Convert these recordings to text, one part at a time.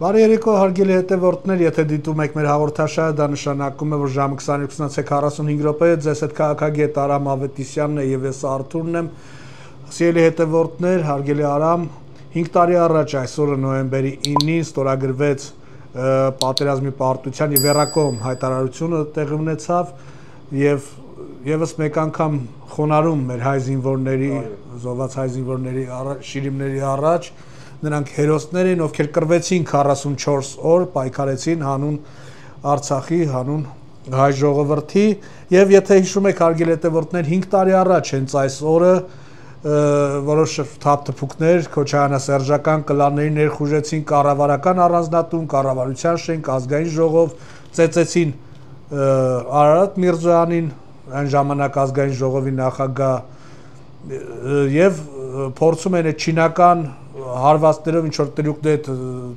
Բարի երեկո հարգելի հետևորդներ, եթե դիտում եք մեր հաղորդաշարը, դա նշանակում է, որ ժամը 22:45 րոպե է, ձեզ հետ քաղաքագետ Արամ Ավետիսյանն է եւ ես Արթուրն եմ։ Սիրելի հետևորդներ, հարգելի Արամ, 5 տարի առաջ այսօրը նոյեմբերի 9-ին ստորագրվեց պատերազմի պարտության եւ Երակոմ հայտարարությունը տեղի ունեցավ եւ եւս մեկ անգամ խոնարհում մեր հայ զինվորների, զոհված հայ զինվորների շիրիմների առաջ նրանք հերոսներ են, ովքեր կռվեցին 44 օր, պայքարեցին հանուն Արցախի, հանուն հայ ժողովրդի եւ եթե հիշում եք հարգելի հետևորդներ 5 տարի առաջ հենց այս օրը որոշ թափթփուկներ քոչարյանասերժական կլանների ներխուժեցին կառավարական առանձնատուն, կառավարության շենք, ազգային ժողով, ծեծեցին Արարատ Միրզոյանին, այն ժամանակ ազգային ժողովի նախագահ եւ փորձում են չինական հարվածներով ինչ որ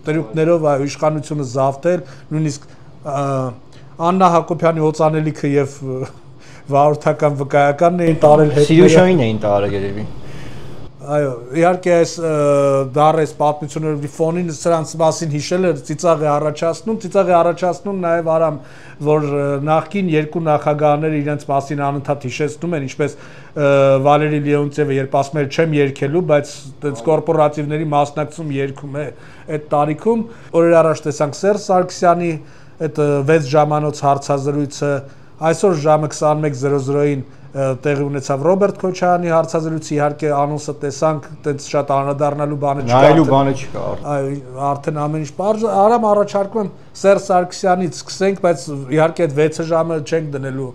տրյուկներով իշխանությունը զավթել, նույնիսկ Աննա Հակոբյանի հոծանելիքը եւ վարորդական վկայականն էին տարել հետ Սիրուշային էին տարել երևի այո իհարկե այս դարես պատմությունների ֆոնին սրանց մասին հիշելը ծիծաղ է առաջացնում նաեւ Արամ որ նախկին երկու նախագահները իրենց մասին անընդհատ հիշեցնում են ինչպես Վալերի Լեոնտьևը երբ ասում էր չեմ երգելու բայց այդպես կորպորատիվների մասնակցում երգում է այդ տարիքում օրեր առաջ տեսանք Սերժ Սարգսյանի այդ 6 ժամանոց հարցազրույցը այսօր ժամը 21:00-ին տեղի ունեցավ Ռոբերտ Քոչարյանի հարցազրույցը իհարկե անոնսը տեսանք այդպես շատ անդրադառնալու բանը չկա նայելու բանը չկա այո արդեն ամեն ինչ բարձ Արամ առաջարկում եմ Սերժ Սարգսյանից սկսենք բայց իհարկե այդ 6 ժամը չենք դնելու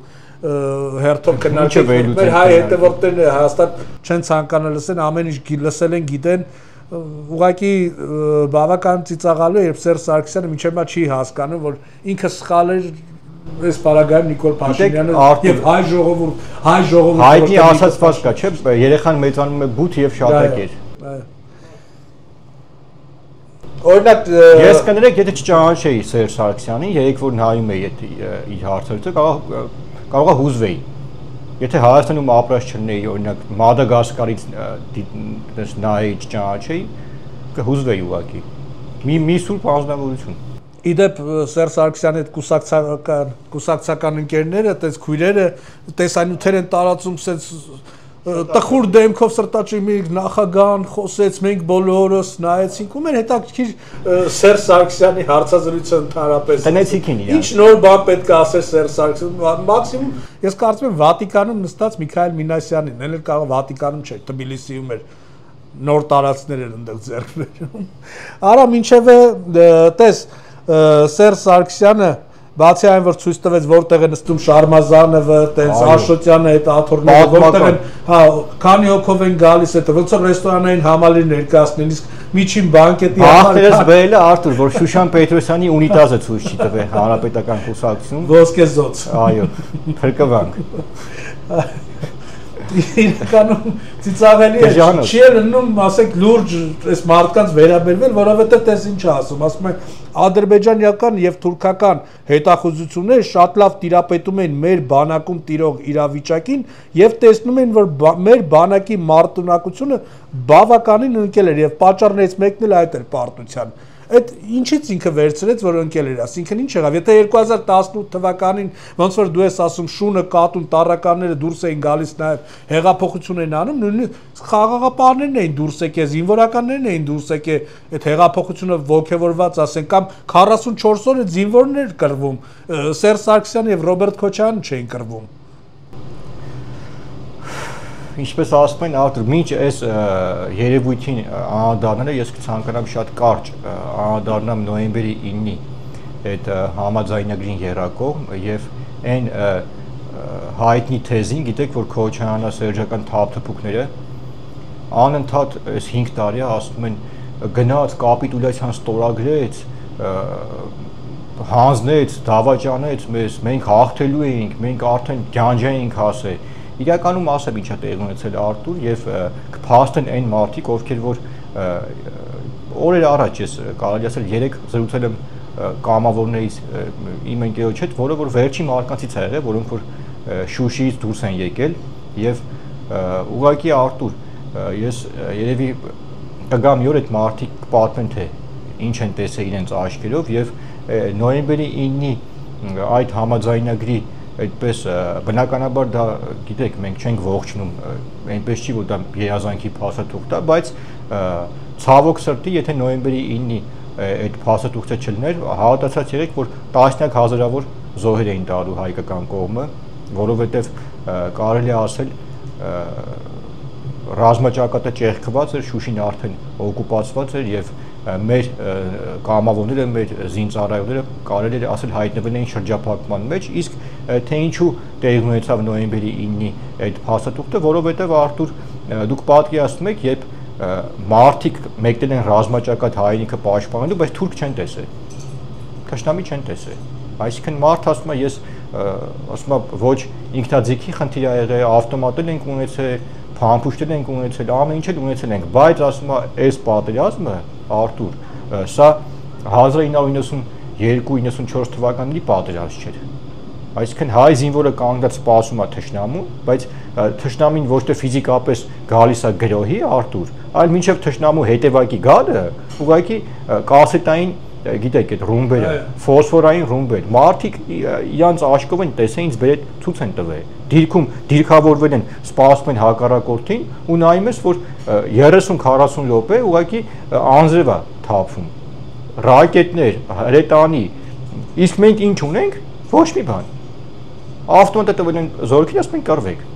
հերթով քննարկել մեր հայ հետևորդներն հաստատ չեն ցանկանա լսեն ամեն ինչ լսել են գիտեն ուղղակի բավական ծիծաղալու է երբ Սերժ Սարգսյանը մինչև հիմա չի հասկանում որ ինքը սխալ էր Այս պարագայում Նիկոլ Փաշինյանը եւ հայ ժողովուրդ հայտնի ասացված կա չէ երեխան մեծանում է բութ եւ շատակեր Օրինակ ես կներեք եթե չճանաչեի Սերժ Սարգսյանին երեք որ նայում էի իր հարցերից կարող է հուզվեի եթե Հայաստանում ապրած չլինեի օրինակ Մադագասկարից նայեի չճանաչեի կհուզվեի ուղղակի մի սուրբ անձնավորություն Իդեպ Սերժ Սարգսյանի այդ կուսակցական ընկերները, այդպես քույրերը տեսանյութեր են տարածում, ասես տխուր դեմքով սրտաճիմի նախագահան խոսեց, մենք բոլորս նայեցինք, ու մեր հետաքրքիր Սերժ Սարգսյանի հարցազրույցը ընդհանրապես։ Տնեցիքին իրան։ Ինչ նոր բան պետք է ասել Սերժ Սարգսյանը, մաքսիմում ես կարծում եմ Վատիկանում նստած Միքայել Մինասյանին, էլ կարող Վատիկանում չէ, Թբիլիսիում էր նոր տարածքներ էր այնտեղ ձեռք բերում։ Արա մինչև տես Սերժ Սարգսյանը բացի այն որ ցույց տվեց որտեղ է նստում Շարմազանովը, տենց Աշոտյանը այդ աթոռները որտեղ են, հա, քանի հոգով են գալիս այդ ոնց որ ռեստորանային համալիր ներկայացնել, իսկ միջին բանկետի Ախտերս բերել է Արթուր, որ Շուշան Պետրոսյանի ունիտազը ցույց չի տվել հանրապետական կուսակցություն։ Ոսկեզոծ։ Այո, փրկվանք։ Իրականում ծիծաղելի է, չի լինում, ասենք լուրջ այս մարդկանց վերաբերվել, որովհետև տես ինչ ասում, ասում են ադրբեջանական եւ թուրքական հետախուզությունները շատ լավ տիրապետում են մեր բանակում տիրող իրավիճակին եւ տեսնում են որ մեր բանակի մարտունակությունը բավականին ընկել էր եւ պատճառներից մեկն էլ այդ էր պարտության Այդ ինչից ինքը վերցրեց որ ընկել էր, ասինքն ինչ եղավ, եթե 2018 թվականին ոնց որ դու ես ասում շունը կատուն տառականները դուրս էին գալիս նաև հեղափոխություն էին անում, նույնիսկ խաղաղապահներն էին դուրս եկել, զինվորականներն էին դուրս եկել, այդ հեղափոխությունը ողջևորված ասեն կամ 44 օրը զինվորներ կռվում, Սերժ Սարգսյանը եւ Ռոբերտ Քոչարյանը չէին կռվում Ինչպես ասում են Արթուր, մինչ այս երևույթին անդառնալը ես կցանկանամ շատ կարճ անդառնամ նոյեմբերի 9-ի այդ համաձայնագրին երակոմ եւ այն հայտնի թեզին, գիտեք որ քոչարյանասերժական թափթփուկները անընդհատ այս 5 տարի ասում են գնաց կապիտուլյացիան ստորագրեց հանձնեց, դավաճանեց մեզ, մենք հաղթելու էինք, մենք արդեն ջանջա էինք հասել Իրականում ասեմ ինչա տեղի ունեցել Արթուր եւ կփաստեն այն մարդիկ, ովքեր որ օրեր առաջ ես կարելի ասել 3 զրուցել եմ կամավորներից իմ ընկերոջ հետ, որը որ վերջին մարկանցից է եղել, որոնք որ Շուշիից դուրս են եկել եւ ուղղակի Արթուր ես երևի կգամ մի օր այդ մարդիկ կպատմեն թե ինչ են տեսել իրենց աչքերով եւ նոյեմբերի 9-ի այդ համաձայնագրի այդպես բնականաբար դա գիտեք մենք չենք ողջունում այնպես չի որ դա երազանքի փաստաթուղթ է բայց ցավոք սրտի եթե նոյեմբերի 9-ի այդ փաստաթուղթը չլիներ հավատացած եղեք որ տասնյակ հազարավոր զոհեր էին տալու հայկական կողմը որովհետեւ կարելի է ասել ռազմաճակատը ճեղքված էր Շուշին արդեն օկուպացված էր եւ մեր կամավորները մեր զինծառայողները կարելի է ասել հայտնվել էին շրջափակման մեջ իսկ թե ինչու տեղի ունեցավ նոյեմբերի 9-ի այդ փաստաթուղթը որովհետեւ Արտուր դուք պատկերացնում եք երբ մարդիկ մեկնել են ռազմաճակատ հայրենիքը պաշտպանելու բայց թուրք չեն տեսել թշնամի չեն տեսել այսինքն մարդ ասում է ես ասում եմ ոչ ինքնաձիգի խնդիր ա եղել ավտոմատել ենք ունեցել փամփուշտել ենք ունեցել ամեն ինչ էլ ունեցել ենք բայց ասում է այս պատերազմը Արտուր սա 1992-94 թվականների պատերազմ չէր այսինքն հայ զինվորը կանգնած սպասում է թշնամուն բայց թշնամին ոչ թե ֆիզիկապես գալիս է գրոհի Արտուր այլ մինչև թշնամու հետևակի գալը ուղղակի կասետային գիտեք այդ ռումբերը ֆոսֆորային ռումբեր մարդիկ իրանց աչքով են տեսել ինձ բերել ցույց են տվել դիրքում դիրքավորվել են սպասում են հակառակորդին ու նայում ես որ 30-40 րոպե ուղղակի անձրև է թափվում ռակետներ հրետանի իսկ մենք ինչ ունենք ոչ մի բան ավտոմատը տվել են զորքին ասում են կռվեք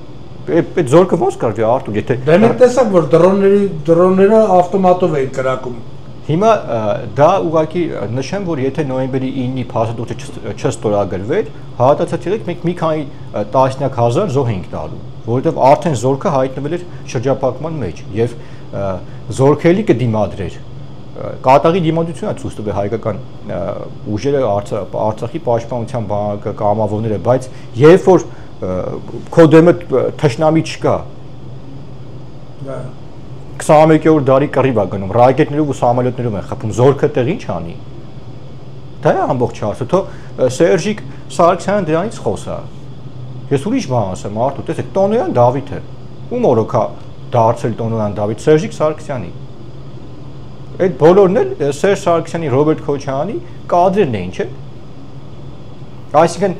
այդ զորքը ոնց կռվի Արտուր եթե դե մենք տեսանք որ դրոնները ավտոմատով էին կրակում հիմա դա ուղղակի նշեմ որ եթե նոյեմբերի 9-ի փաստաթուղթը չստորագրվեր հավատացած եղեք մենք մի քանի տասնյակ հազար զոհ ենք տալու որովհետև արդեն զորքը հայտնվել էր շրջափակման մեջ եւ զորքերի կդիմադրեր կատաղի դիմադրությունը ցույց տվել հայկական ուժերը Արցախի պաշտպանության բանակը կամավորները բայց երբ որ քո դեմը թշնամի չկա 21-րդ դարի կռիվ է գնում ռակետներով ու սամոլյոտներով են խփում զորքը տեղ ինչ անի դա է ամբողջ հարցը թո Սերժիկ Սարգսյանը դրանից խոսա ես ուրիշ բան ասեմ Արտուր տեսեք Տոնոյան Դավիթը ում օրոք է դարձել Տոնոյան Դավիթ Սերժիկ Սարգսյանի այդ բոլորն էլ Սերժ Սարգսյանի Ռոբերտ Քոչարյանի կադրերն էին չէ այսինքն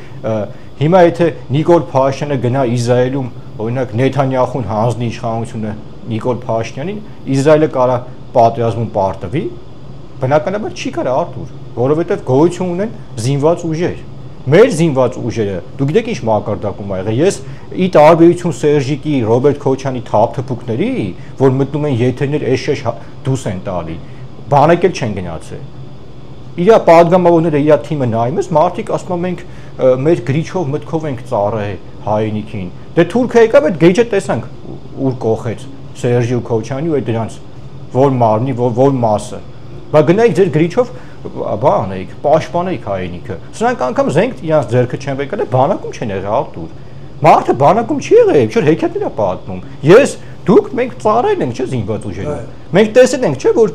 հիմա եթե Նիկոլ Փաշինյանը գնա Իսրայելում օրինակ Նեթանյախուն հանձնի իշխանությունը Նիկոլ Փաշինյանին Իսրայելը կարա պատերազմում պարտվի բնականաբար չի կարա Արտուր որովհետև գոյություն ունեն զինված ուժեր մեր զինված ուժերը դու գիտեք ինչ մակարդակում ա եղել ես ի տարբերություն Սերժիկի Ռոբերտ Քոչյանի թափթփուկների որ մտնում են եթերներ էշեշ դուս են տալի բանակել չեն գնացել իրա падգամավորները իրա թիմը նայում ես մարդիկ ասում են մենք մեր գրիչով մտքով ենք ծառայել հայրենիքին դե թուրքը եկավ այդ գեջը տեսանք ուր կողեց Սերժի ու Քոչյանի ու այդ դրանց որ մարմնի որ մասը բա գնայիք ձեր գրիչով բան էիք պաշտպանեիք հայրենիքը սրանք անգամ զենք իրանց ձեռքը չեն վեկել բանակում չեն եղել Արտուր մարդը բանակում չի եղել չէ հեքիաթներ է պատմում ես դուք մենք ծառայել ենք չէ զինված ուժերը մենք տեսել ենք չէ որ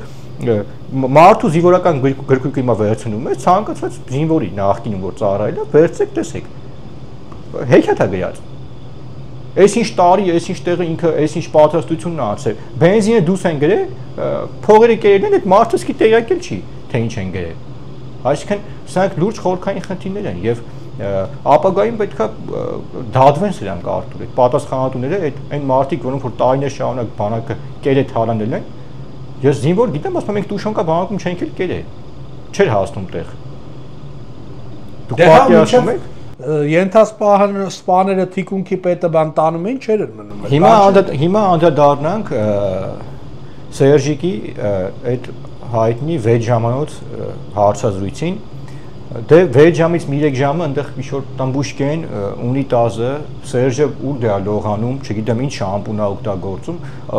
մարդու զինվորական գրքույկը հիմա վերցնում է ցանկացած զինվորի նախկինում որ ծառայել է վերցեք տեսեք հեքիաթ է գրած Այս ինչ տարի, այս ինչ տեղը ինքը, այս ինչ պատրաստությունն է անցել։ Բենզինը դուս են գրել, փողերը կերել են, այդ մարդը սկի տեղյակել չի, թե ինչ են գրել։ Այսինքն, սրանք լուրջ խորքային խնդիրներ են եւ ապագայում պետքա դադվեն սրանք Արտուր։ Այդ պատասխանատուները այն մարդիկ, որոնք որ տարիներ շարունակ բանակը կերե թալանել են, ես զինվոր գիտեմ, ասում մենք Տուշոնկա բանակում չենք էլ կերել։ Չէր հասնում տեղ։ Դուք պատկերացնում եք Ենթասպաները թիկունքի պետը բան տանում են չէր մնում։ Հիմա անդրադառնանք Սերժիկի այդ հայտնի 6 ժամանոց հարցազրույցին դե 6 ժամից 3 ժամը այնտեղ ինչ-որ տամբուշկեն ունիտազը Սերժը ուր դե լողանում, չգիտեմ ինչ շամպուն է օգտագործում,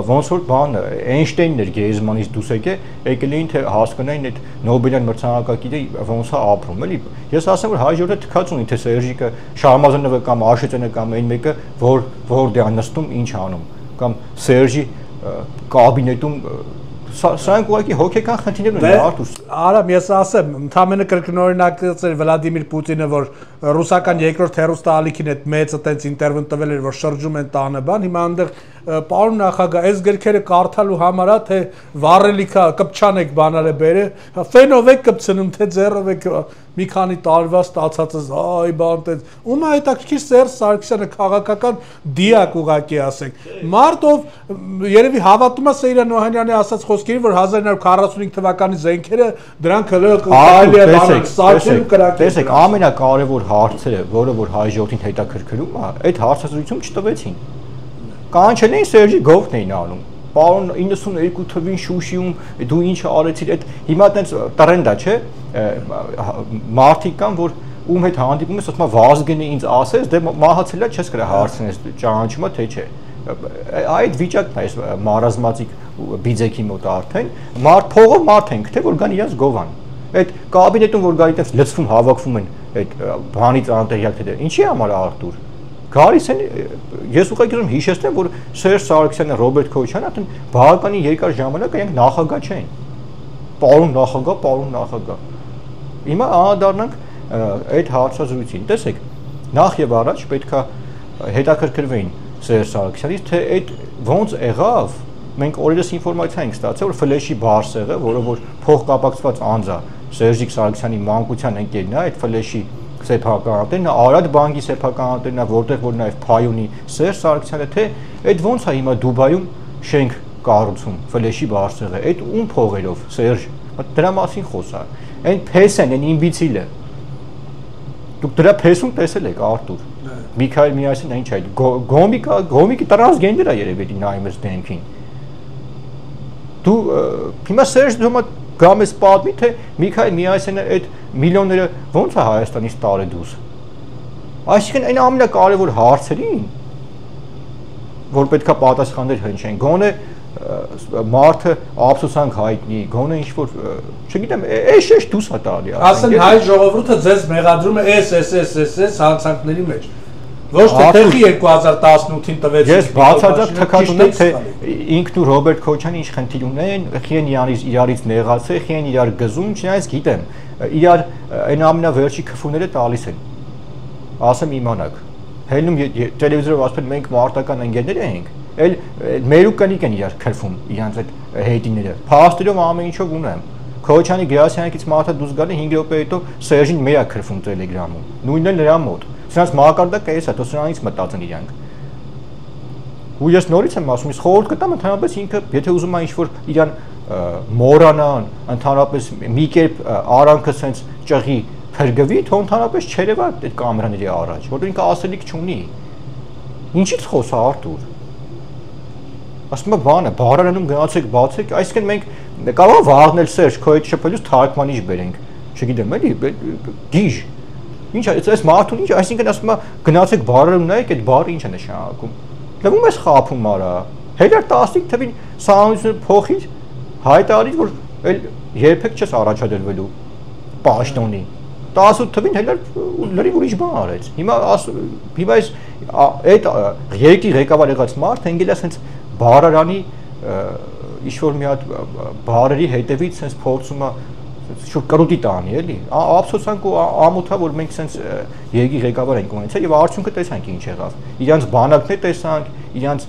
ոնց որ բան Էյնշտեյնն էր գեզմանից դուս եկել էին թե հասկանային այդ Նոբելյան մրցանակակիրը ոնց է ապրում, էլի։ Ես ասեմ որ հայ ժողովուրդը թքած ունի թե Սերժիկը Շարմազանովը կամ Աշոտյանը կամ այն մեկը որ դե նստում ինչ անում կամ Սերժի կաբինետում Սրանք ուղղակի հոգեկան խնդիրներ ունեն Արտուր։ Արամ, ես ասեմ, ընդամենը կրկնօրինակից էր Վլադիմիր Պուտինը, որ ռուսական երկրորդ հերոստալիքին այդ մեծը տենց ինտերվյու տվել էր, որ շրջում են տանը բան, հիմա այնտեղ պարոն նախագահ, այս գրքերը կարդալու համար է, թե վառելիքա կպչան եք բանալ է բերը, ֆենով եք կպցնում, թե ձեռով եք մի քանի տարվա ստացածս, այ բան տես։ Ում է հետաքրքիր Սերժ Սարգսյանը քաղաքական դիակ ուղակի ասենք։ Մարտով երևի հավատում է Սեյրան Օհանյանի ասած խոսքերին, որ 1945 թվականի զենքերը դրանք կարելի է բանալ սարքել ու կրակել։ Տեսեք, ամենակարևոր հարցերը, որը որ հայ ժողովրդին հետաքրքրում է, այդ հարցազրույցում չտվեցին։ Կանչել էին Սերժի գովն էին անում։ Պարոն 92 թվին Շուշիում դու ինչ արեցիր, այդ հիմա այդպես տրենդ է, չէ՞։ Մարդիկ կան, որ ում հետ հանդիպում ես, ասում է Վազգենը ինձ ասես, դե մահացել է, չես կարա հարցնես ճանաչումը թե չէ։ Այդ վիճակն է այս մարազմածիկ բիձեքի մոտ արդեն, փողով մարդ ենք, թե որ գան իրենց գովան։ Այդ կաբինետում որ գալի տես լցվում հավաքվում են այդ բանից անտեղյակ թե ինչի համար Արտուր։ Գալիս են, ես ուղղակի ուզում հիշեցնեմ, որ Սերժ Սարգսյանը, Ռոբերտ Քոչյանը այդն բավականին երկար ժամանակ այնք նախագահ չեն։ Պարոն նախագահ։ Հիմա անդառնանք այդ հարցազրույցին։ Տեսեք, նախ եւ առաջ պետքա հետաքրքրվեին Սերժ Սարգսյանից, թե այդ ոնց եղավ։ Մենք օրերս ինֆորմացիա ենք ստացել, որ ֆլեշի բարսեղը, որը որ փոխկապակցված անձ է Սերժիկ Սարգսյանի մանկության ընկերն է, այդ ֆլեշի սեփական ատենն է, Արադ բանկի սեփական ատենն է, որտեղ որ նաև փայ ունի Սերժ Սարգսյանը, թե այդ ոնց է հիմա Դուբայում շենք կառուցում ֆլեշի բարսեղը, այդ ում փողերով Սերժ, դրա մասին խոսա։ Այն փեսեն, այն իմբիցիլը։ Դուք դրա փեսում տեսել եք Արտուր։ Միքայել Միասյանն ինչ այդ գոմիկի տրանսգենդեր է երևի նայում ես դեմքին։ Դու հիմա Սերժ դու գամ ես պատմի, թե Միքայել Միասյանը այդ միլիոնները ոնց է Հայաստանից տարել դուրս։ Այսինքն այն ամենակարևոր հարցերին, որ պետքա պատասխաններ հնչեն, գոնե մարդը ափսոսանք հայտնի, գոնե ինչ որ, չգիտեմ, էշ դուս է տալի։ Ասեն հայ ժողովուրդը ձեզ մեղադրում է այս հանցանքների մեջ։ Ոչ թե թեխի 2018-ին տվեցին։ Ես բացարձակ թքած ունեմ, թե ինքն ու Ռոբերտ Քոչյանը ինչ խնդիր ունեն, խիեն իրարից նեղացել, խիեն իրար գզում, չնայած գիտեմ, իրար այն ամենավերջի քֆուները տալիս են։ Ասեմ իմանաք։ Հելնում տելևիզորով ասում են մենք մարտական ընկերներ ենք, էլ մերուկանիկ են իրար քրվում, իրանց այդ հետիները։ Փաստերով ամեն ինչով ունեմ։ Քոչյանի Գերասյանից մարդը դուրս գալի 5 րոպե հետո Սերժին մեյա քրվում Տելեգրամում։ Նույնն էլ նրա մոտ։ Սրանց մակարդակը էս է, թող սրանից մտածեն իրանք։ Ու ես նորից եմ ասում, ես խորհուրդ կտամ ընդհանրապես ինքը, եթե ուզում է ինչ-որ իրան մորանան, ընդհանրապես մի կերպ արանքը սենց ճղի փրկվի, թող ընդհանրապես չերևա այդ կամերաների առաջ, որտեղ ինքը ասելիք չունի։ Ինչից խոսա Արտուր։ Ասում եմ բանը, բառարանում գնացեք, բացեք, այսինքն մենք կարող ենք վաղնել Սերժ, քո հետ շփելուց թարգմանիչ բերենք, չգիտեմ, էլի, գիժ։ Ինչ է, այս մարդուն ինչ, այսինքն ասում է գնացեք բառարանում նայեք, այդ բառը ինչ է նշանակում։ Լվում ես խափում արա։ Հելար 15 թվին սահմանությունը փոխիր, հայտարարիր, որ էլ երբեք չես առաջադրվելու պաշտոնի։ 18 թվին հելար լրիվ ուրիշ բան արեց։ Հիմա այս այդ երկրի ղեկավար եղած մարդ ընկել է սենց բառարանի ինչ-որ մի հատ բառերի հետևից սենց փորձում է շուտ կրուտի տանի, էլի։ Ափսոսանք ու ամոթա, որ մենք սենց երկրի ղեկավար ենք ունեցել եւ արդյունքը տեսանք ինչ եղավ։ Իրանց բանակն է տեսանք, իրանց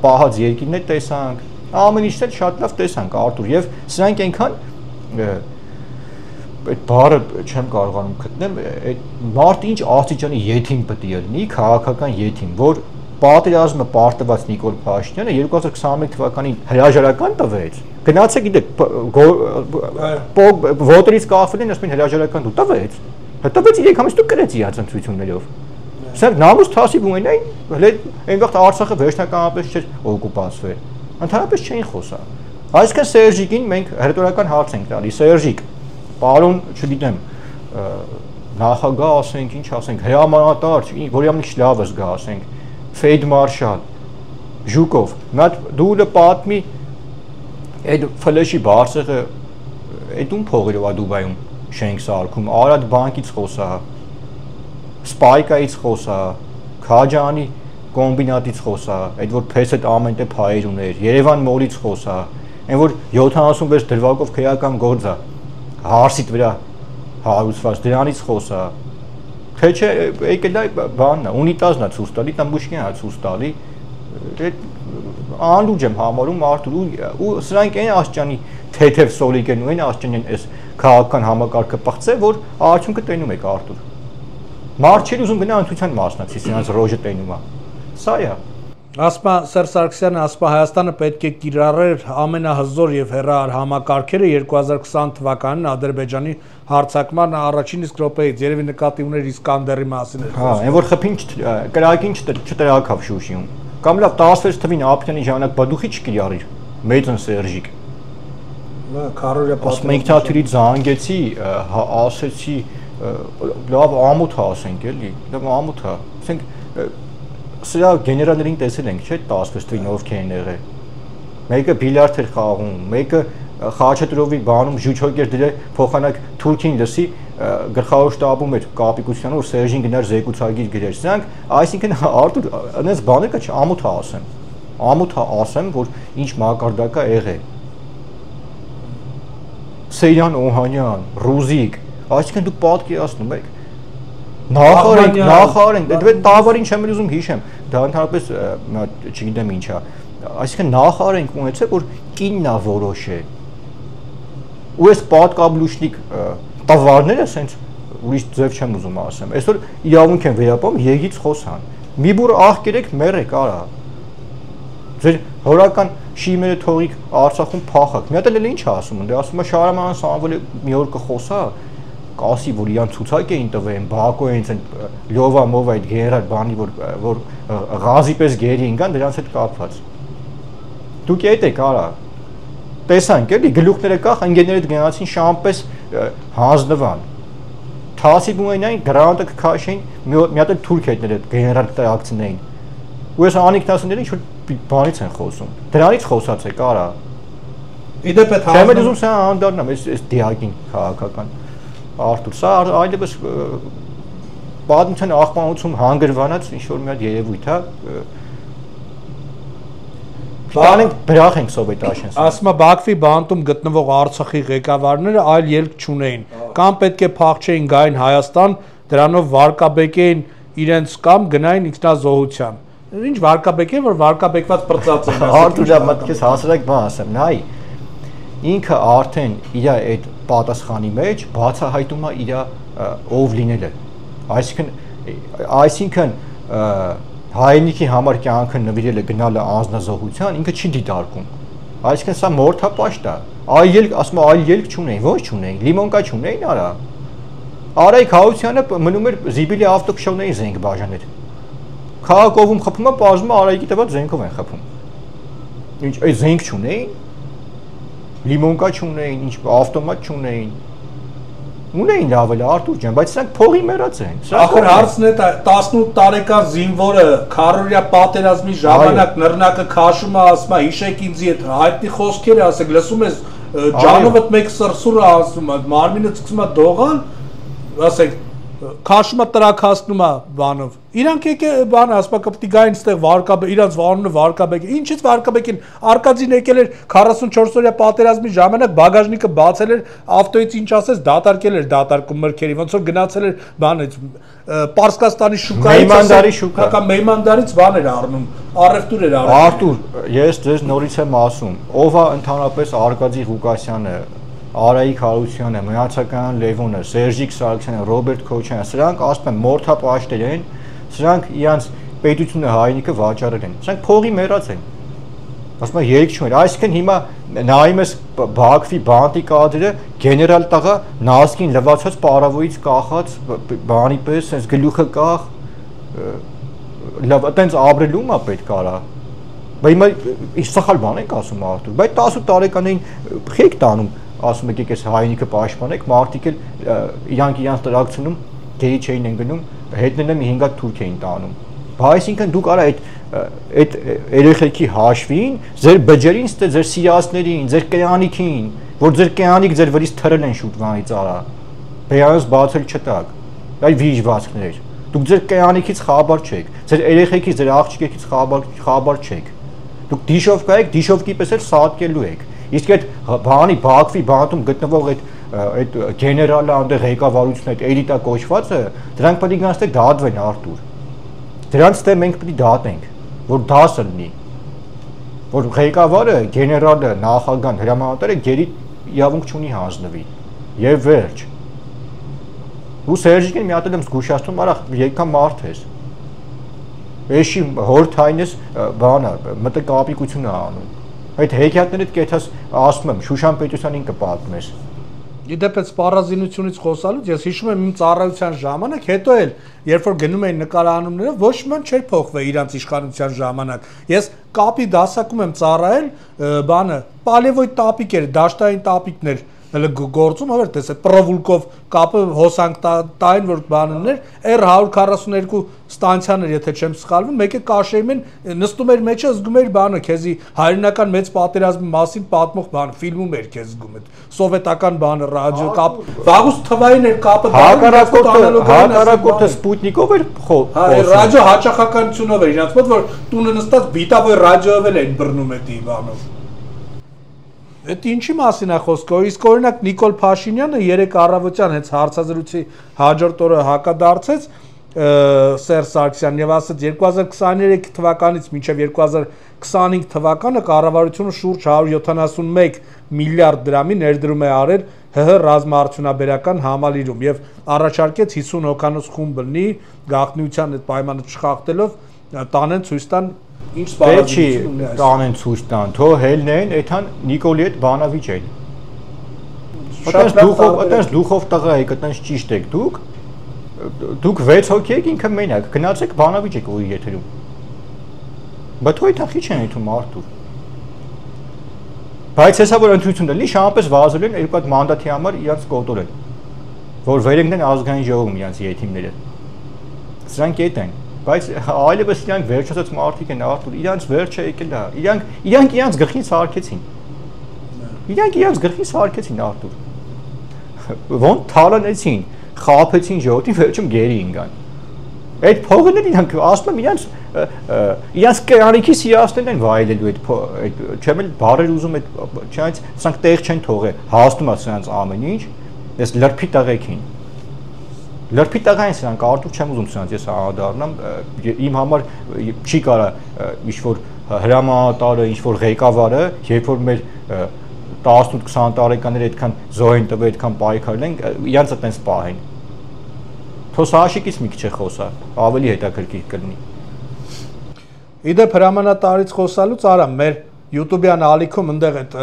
պահած երկիրն է տեսանք, ամեն ինչն էլ շատ լավ տեսանք Արտուր եւ սրանք այնքան այդ բառը չեմ կարողանում գտնել, այդ մարդը ինչ աստիճանի եթին պետք է լինի, քաղաքական եթին, որ պատերազմը պարտված Նիկոլ Փաշինյանը 2021 թվականին հրաժարական տվեց։ Գնացեք գիտեք ոտերից կախվել են, ասում են հրաժարական դու տվեց։ Տվեց 3 ամիս դու կրեց իրաց ընտրություններով։ Սրանք նամուս թասիվ ունենային, հələ այն վաղ Արցախը վերջնականապես չէր օկուպացվել։ Ընդհանրապես չէին խոսա։ Այսինքն Սերժիկին մենք հերթորական հարց ենք տալի, Սերժիկ, պարոն, չգիտեմ, նախագահ ասենք, ինչ ասենք, հրամանատար, որի ամենից լավը զգա ասենք, Ֆեյլդմարշալ, Ժուկով, դու պատմի այդ ֆլեշի բարսեղը այդ ում փողերով է Դուբայում շենք սարքում, Արադ բանկից խոսա, Սպայկայից խոսա, Քաջանի կոմբինատից խոսա, այդ որ փեսետ ամեն տեղ փայեր ուներ, Երևան մոլից խոսա, այն որ 76 դրվագով քրեական գործ է, հարսիտ վրա հարուցված, դրանից խոսա, թե չէ եկել է բանն է, ունիտազն է ցույց տալի, Տամբուշկյանն է ցույց տալի, անլուջ եմ համարում Արթուր ու սրանք այն աշճանի թեթև սոլիկ են ու այն աշճանին այս քաղաքական համակարգը պղծե, որ արդյունքը տենում եք Արթուր։ Մարդ չի ուզում գնա ընտրության մասնակցի, սրանց ռոժը տենում է։ Սա է։ Ասպա Սերժ Սարգսյանը ասպա Հայաստանը պետք է կիրառեր ամենահզոր եւ հեռահար համակարգերը 2020 թվականին Ադրբեջանի հարձակման առաջին իսկ րոպեից երևի նկատի ուներ Իսկանդերի մասին։ Հա, այն որ խփին կրակին չտրակավ Շուշիում։ Կամ լավ 16 թվին Աբրյանի ժամանակ բադուխի չկիրառիր։ Մեծն Սերժիկ։ Քարորիա ասում ենք թաթրից զանգեցի, ասեցի լավ ամոթ ասենք էլի, լավ ամոթ է։ Ասենք սրա գեներալներին տեսել ենք, չէ՞, 16 թվին ովքեր են եղել։ Մեկը բիլիարդ էր խաղում, մեկը Խաչատրովի բանում ժուջոկ էր դրել փոխանակ Թուրքին լսի գլխավոր շտաբում էր կապիկությանը, որ Սերժին գնար զեկուցագիր գրեր։ Սրանք, այսինքն Արտուր, այնպես բաներ կա, ամոթ է ասեմ։ Ամոթ է ասեմ, որ ինչ մակարդակ է եղել։ Սեյրան Օհանյան, Ռուզիկ, այսինքն դուք պատկերացնում եք նախարարենք, դե տավարին չեմ ուզում հիշեմ, դա ընդհանրապես չգիտեմ ինչ է, այսինքն նախարարենք ունեցել, որ կինն է որոշել, ու այս պատկաբլուշնիկ տավարները սենց ուրիշ ձև չեմ ուզում ասեմ, այսօր իրավունք են վերապահում եղից խոսան, մի բուր աղկերեք մեռեք արա, ձեր հորական շիմերը թողիկ Արցախում փախակ, մի հատ էլ ինչ ասում, դե ասում է Շահրաման Սամվելը մի օր կխոսա, կասի, որ իրան ցուցակ էին տվել, Բակո այնց են լովա մով այդ գեներալ բանի, որ Ղազի պես գերի ինքան դրանց հետ կապված։ Դուք այդ եք արա։ Տեսանք էլի գլուխները կախ ընկերներդ գնացին շամպես հանձնվան։ Թասիբունային գրանտը կքաշեն, մի հատ թուրք հետներ այդ գեներալ տրակցնեին։ Ու այս անիկնասները ինչ որ բանից են խոսում։ Դրանից խոսած եք արա։ Իդեպ այդ Չեմ ուզում սա անդառնամ, այս դիակին քաղաքական Արթուր, սա այլևս պատմության աղբանոցում հանգրվանած ինչ-որ մի հատ երևույթ է, Բանենք բրախ ենք Սովետաշենս։ Ասում է Բաքվի բանտում գտնվող Արցախի ղեկավարները այլ ելք չունեին, կամ պետք է փախչեին գային Հայաստան, դրանով վարկաբեկեին իրենց կամ գնային ինքնազոհության։ Ինչ վարկաբեկեն, որ վարկաբեկված պրծած են։ Արթուր, մտքես հասարակ բան ասեմ, նայ, ինքը արդեն իր այդ պատասխանի մեջ բացահայտում է իր ով լինելը, այսինքն հայրենիքի համար կյանքը նվիրելը գնալը անձնազոհության ինքը չի դիտարկում, այսինքն սա մորթապաշտ է, այլ ելք, ասում է այլ ելք չունեին, ոչ չունեին, լիմոնկա չունեին արա, Արայք Հաուսյանը մնում էր Զիբիլի ավտոքշոների զենք բաժաներ, քաղաքովում խփում է, պարզվում է Արայքի տված զենքով են խփում, ինչ այդ զենք չունեին, լիմոնկա չունեին, ինչ ավտոմատ չունեին, ունեին լավել Արտուր ջան, բայց սրանք փողի մեռած են։ Ախր հարցն է 18 տարեկան զինվորը քարորիա պատերազմի ժամանակ նռնակը քաշում է, ասում է հիշեք ինձի այդ հայտնի խոսքերը, ասեք լսում ես ջանովդ մեկ սրսուրը ասում է, մարմինը սկսում է դողալ, ասեք քաշումը տրակհասնում է բանով։ Իրանք եկե բանը ասում է կպտի գային այստեղ վարկաբեկ, իրանց վանունը վարկաբեկ։ Ինչից վարկաբեկին Արկադին եկել էր 44 օրյա պատերազմի ժամանակ բագաժնիկը բացել էր, ավտոից ինչ ասես դատարկել էր դատարկում մրգերի, ոնց որ գնացել էր բանից Պարսկաստանի շուկայից, Մեյմանդարի շուկա, կամ Մեյմանդարից բան էր առնում, առևտուր էր առնում։ Արտուր, ես ձեզ նորից եմ ասում, ով է ընդհանրապես Արկադի Ղուկասյանը, Արայիկ Հարությունյանը, Մնացական Լևոնը, Սերժիկ Սարգսյանը, Ռոբերտ Քոչյանը, սրանք ասում են մորթապաշտեր են, սրանք իրանց պետությունը հայրենիքը վաճառել են, սրանք փողի մեռած են, ասում են երեք չուներ, այսինքն հիմա նայում ես Բաքվի բանտի կադրը, գեներալ տղա նազկին լվացած պարավոյից կախած բանի պես, սենց գլուխը կախ, լավ, այտենց ապրելում է պետք արա, բայց հիմա ինչ սխալ բան ենք ասում Արտուր, բայց 18 տարեկանին խեք տանում, ասում եք եկես հայրենիքը պաշտպանեք, մարդիկ էլ իրանք տրակցնում, գերի չէին են գնում, հետներն մի 5 հատ թուրք էին տանում։ Այսինքն դուք արա այդ երեխեքի հաշվին, ձեր բջերին, ձեր սիրասներին, ձեր կյանիքին, որ ձեր կյանիք ձեր վրից թրել են շուտվանից արա, բերանս բացել չտակ, այլ վիժվածքներ, դուք ձեր կյանիքից խաբար չեք, ձեր երեխեքից, ձեր աղջիկեքից խաբար չեք, դուք դիշով կայեք, դիշովկի պես էլ սատկելու եք, իսկ այդ բանի Բաքվի բանտում գտնվող այդ գեներալը այնտեղ ղեկավարությունը այդ էլիտա կոչվածը, դրանք պետք է գնացեք դատվեն Արտուր, դրանց դեմ մենք պետք է դատենք, որ դասը լինի, որ ղեկավարը, գեներալը, նախագահան, հրամանատարը գերի իրավունք չունի հանձնվի եւ վերջ։ Ու Սերժիկին մի հատ եմ զգուշացնում, արա եկա մարդ ես։ Էշի հորթայինս բանը մտը կապիկություն է անում։ Այդ հեքիաթներից կեթաս ասում եմ Շուշան Պետրոսյանին կպատմես։ Իդեպ այդ սպառազինությունից խոսալուց ես հիշում եմ իմ ծառայության ժամանակ, հետո էլ երբ որ գնում էին նկարահանումները, ոչ մի բան չէր փոխվել իրանց իշխանության ժամանակ։ Ես կապի դասակում եմ ծառայել, բանը Պալևոյ տապիկ էր, դաշտային տապիկներ հələ գործում, հավեր տես այդ Պրովուլկով կապը հոսանք տային որ բաններ, R142 ստանցիաներ, եթե չեմ սխալվում, մեկը կաշեյում են, նստում էր մեջը, զգում էր բանը, քեզի հայրենական մեծ պատերազմի մասին պատմող բան, ֆիլմում էր քեզ զգում այդ սովետական բանը, ռադիո կապ, վաղուց թվային էր կապը, հակառակորդը Սպուտնիկով էր խոսում։ Ռադիո հաճախականությունով էր, իրանց մոտ որ տունը նստած բիտավոյ ռադիոով էլ էին բռնում այդ բանով։ Այդ ինչի մասին է խոսքը, իսկ օրինակ Նիկոլ Փաշինյանը երեք առավոտյան հենց հարցազրույցի հաջորդ օրը հակադարձեց Սերժ Սարգսյանն եւ ասաց 2023 թվականից մինչեւ 2025 թվականը կառավարությունը շուրջ 171 միլիարդ դրամի ներդրում է արել ՀՀ ռազմաարդյունաբերական համալիրում եւ առաջարկեց 50 հոգանոց խումբ լինի գաղտնիության այդ պայմանը չխախտելով տանեն ցույց տան ինչ սպառազինություն ունի այս տանեն ցույց տան թո հելնեն այդան Նիկոլի հետ բանավիճ են այդպես դուխով տղա եք այդպես ճիշտ եք դուք 6 հոգի եք ինքը մենակ գնացեք բանավիճ եք ուղի եթերում բայց թո այդա քիչ են այդում արդու բայց հեսա որ ընտրությունն լինի շահապես վազել են երկու հատ մանդատի համար իրանց կոտորել որ վերենքն են ազգային ժողովում իրանց յետիմները սրանք էդ են բայց այլևս իրանք վերջացած մարդիկ են արդու իրանց վերջը եկել է իրանք իրանց գլխին սարքեցին արդու ոնց թալանեցին խափեցին ժողովրդին վերջում գերի ինգան այդ փողն էլ իրանք ասում եմ իրանց կյանքի սիրասներն են վայելելու այդ չեմ էլ բարեր ուզում այդ չայց սրանք տեղ չեն թողել հասնում է սրանց ամեն ինչ ես լրփի տղեկին Լրփի տղային սրանք արդյոք չեմ ուզում սրանց ես անդառնամ իմ համար չի կարա ինչ-որ հրամանատարը, ինչ-որ ղեկավարը, երբ որ մեր 18-20 տարեկանները այդքան զոհեն տվել, այդքան պայքարել են, իրանց այդպես պահեն։ Թոսաշիկից մի քիչ է խոսա, ավելի հետաքրքիր կլինի։ Իդեպ հրամանատարից խոսալուց արա մեր YouTube-յան ալիքում այնտեղ այդ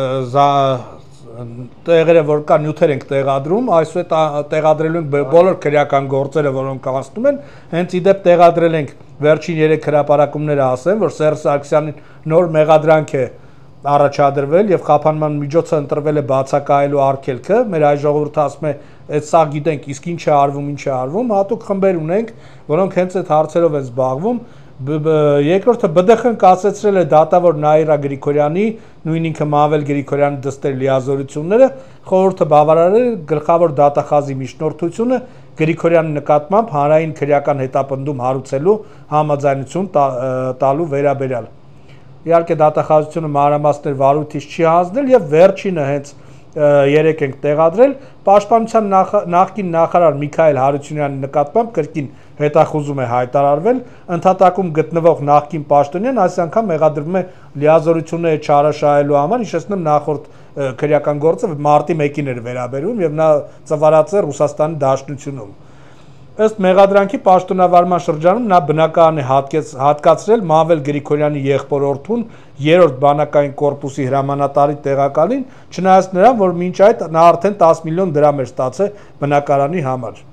տեղերը որ կա նյութեր ենք տեղադրում, այսօր տեղադրելու ենք բոլոր քրեական գործերը, որոնք անցնում են, հենց իդեպ տեղադրել ենք վերջին 3 հրապարակումները ասեմ, որ Սերժ Սարգսյանին նոր մեղադրանք է առաջադրվել եւ խափանման միջոցը ընտրվել է բացակայելու արգելքը, մեր այ ժողովուրդը ասում է, այդ սա գիտենք, իսկ ինչ է արվում, հատուկ խմբեր ունենք, որոնք հենց այդ հարցերով են զբաղվում Երկրորդը ԲԴԽ-ն կասեցրել է դատավոր Նաիրա Գրիգորյանի, նույն ինքը Մավել Գրիգորյանի դստեր լիազորությունները, խորհուրդը բավարարել գլխավոր դատախազի միջնորդությունը Գրիգորյանի նկատմամբ հանրային քրեական հետապնդում հարուցելու համաձայնություն տալու վերաբերյալ։ Իհարկե դատախազությունը մանրամասներ վարույթից չի հանձնել եւ վերջինը հենց 3 ենք տեղադրել Պաշտպանության նախկին նախարար Միքայել Հարությունյանի նկատմամբ կրկին հետախուզում է հայտարարվել ընդհատակում գտնվող նախկին պաշտոնյան այս անգամ մեղադրվում է լիազորությունները չարաշահելու համար հիշեցնեմ նախորդ քրեական գործը մարտի 1-ին էր վերաբերում եւ նա ծվարած է Ռուսաստանի Դաշնությունում ըստ մեղադրանքի պաշտոնավարման շրջանում նա բնակարան է հատկացրել Մավել Գրիգորյանի եղբորորդուն 3-րդ բանակային կորպուսի հրամանատարի տեղակալին չնայած նրան որ մինչ այդ նա արդեն 10 միլիոն դրամ էր ստացել բնակարանի համար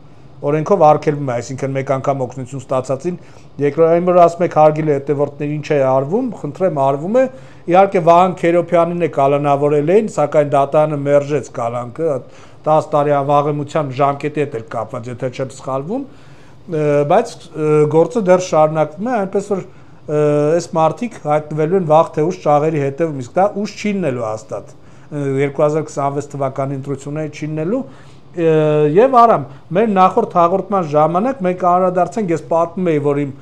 օրենքով արգելվում է, այսինքն մեկ անգամ օգնություն ստացածին, երկրորդ որ ասում եք հարգելի հետևորդներ ինչ է արվում, խնդրեմ արվում է, իհարկե Վահան Քերոփյանին է կալանավորել էին, սակայն դատարանը մերժեց կալանքը, 10 տարի վաղեմության ժամկետի հետ էր կապված, եթե չեմ սխալվում, բայց գործը դեռ շարունակվում է, այնպես որ այս մարդիկ հայտնվելու են վաղ թե ուշ ճաղերի հետևում, իսկ դա ուշ չի լինելու հաստատ 2026 թվականի ընտրությունները չի լինելու Եվ արամ, մեր նախորդ հաղորդման ժամանակ մենք անդրադարձանք, ես պատմում էի, որ իմ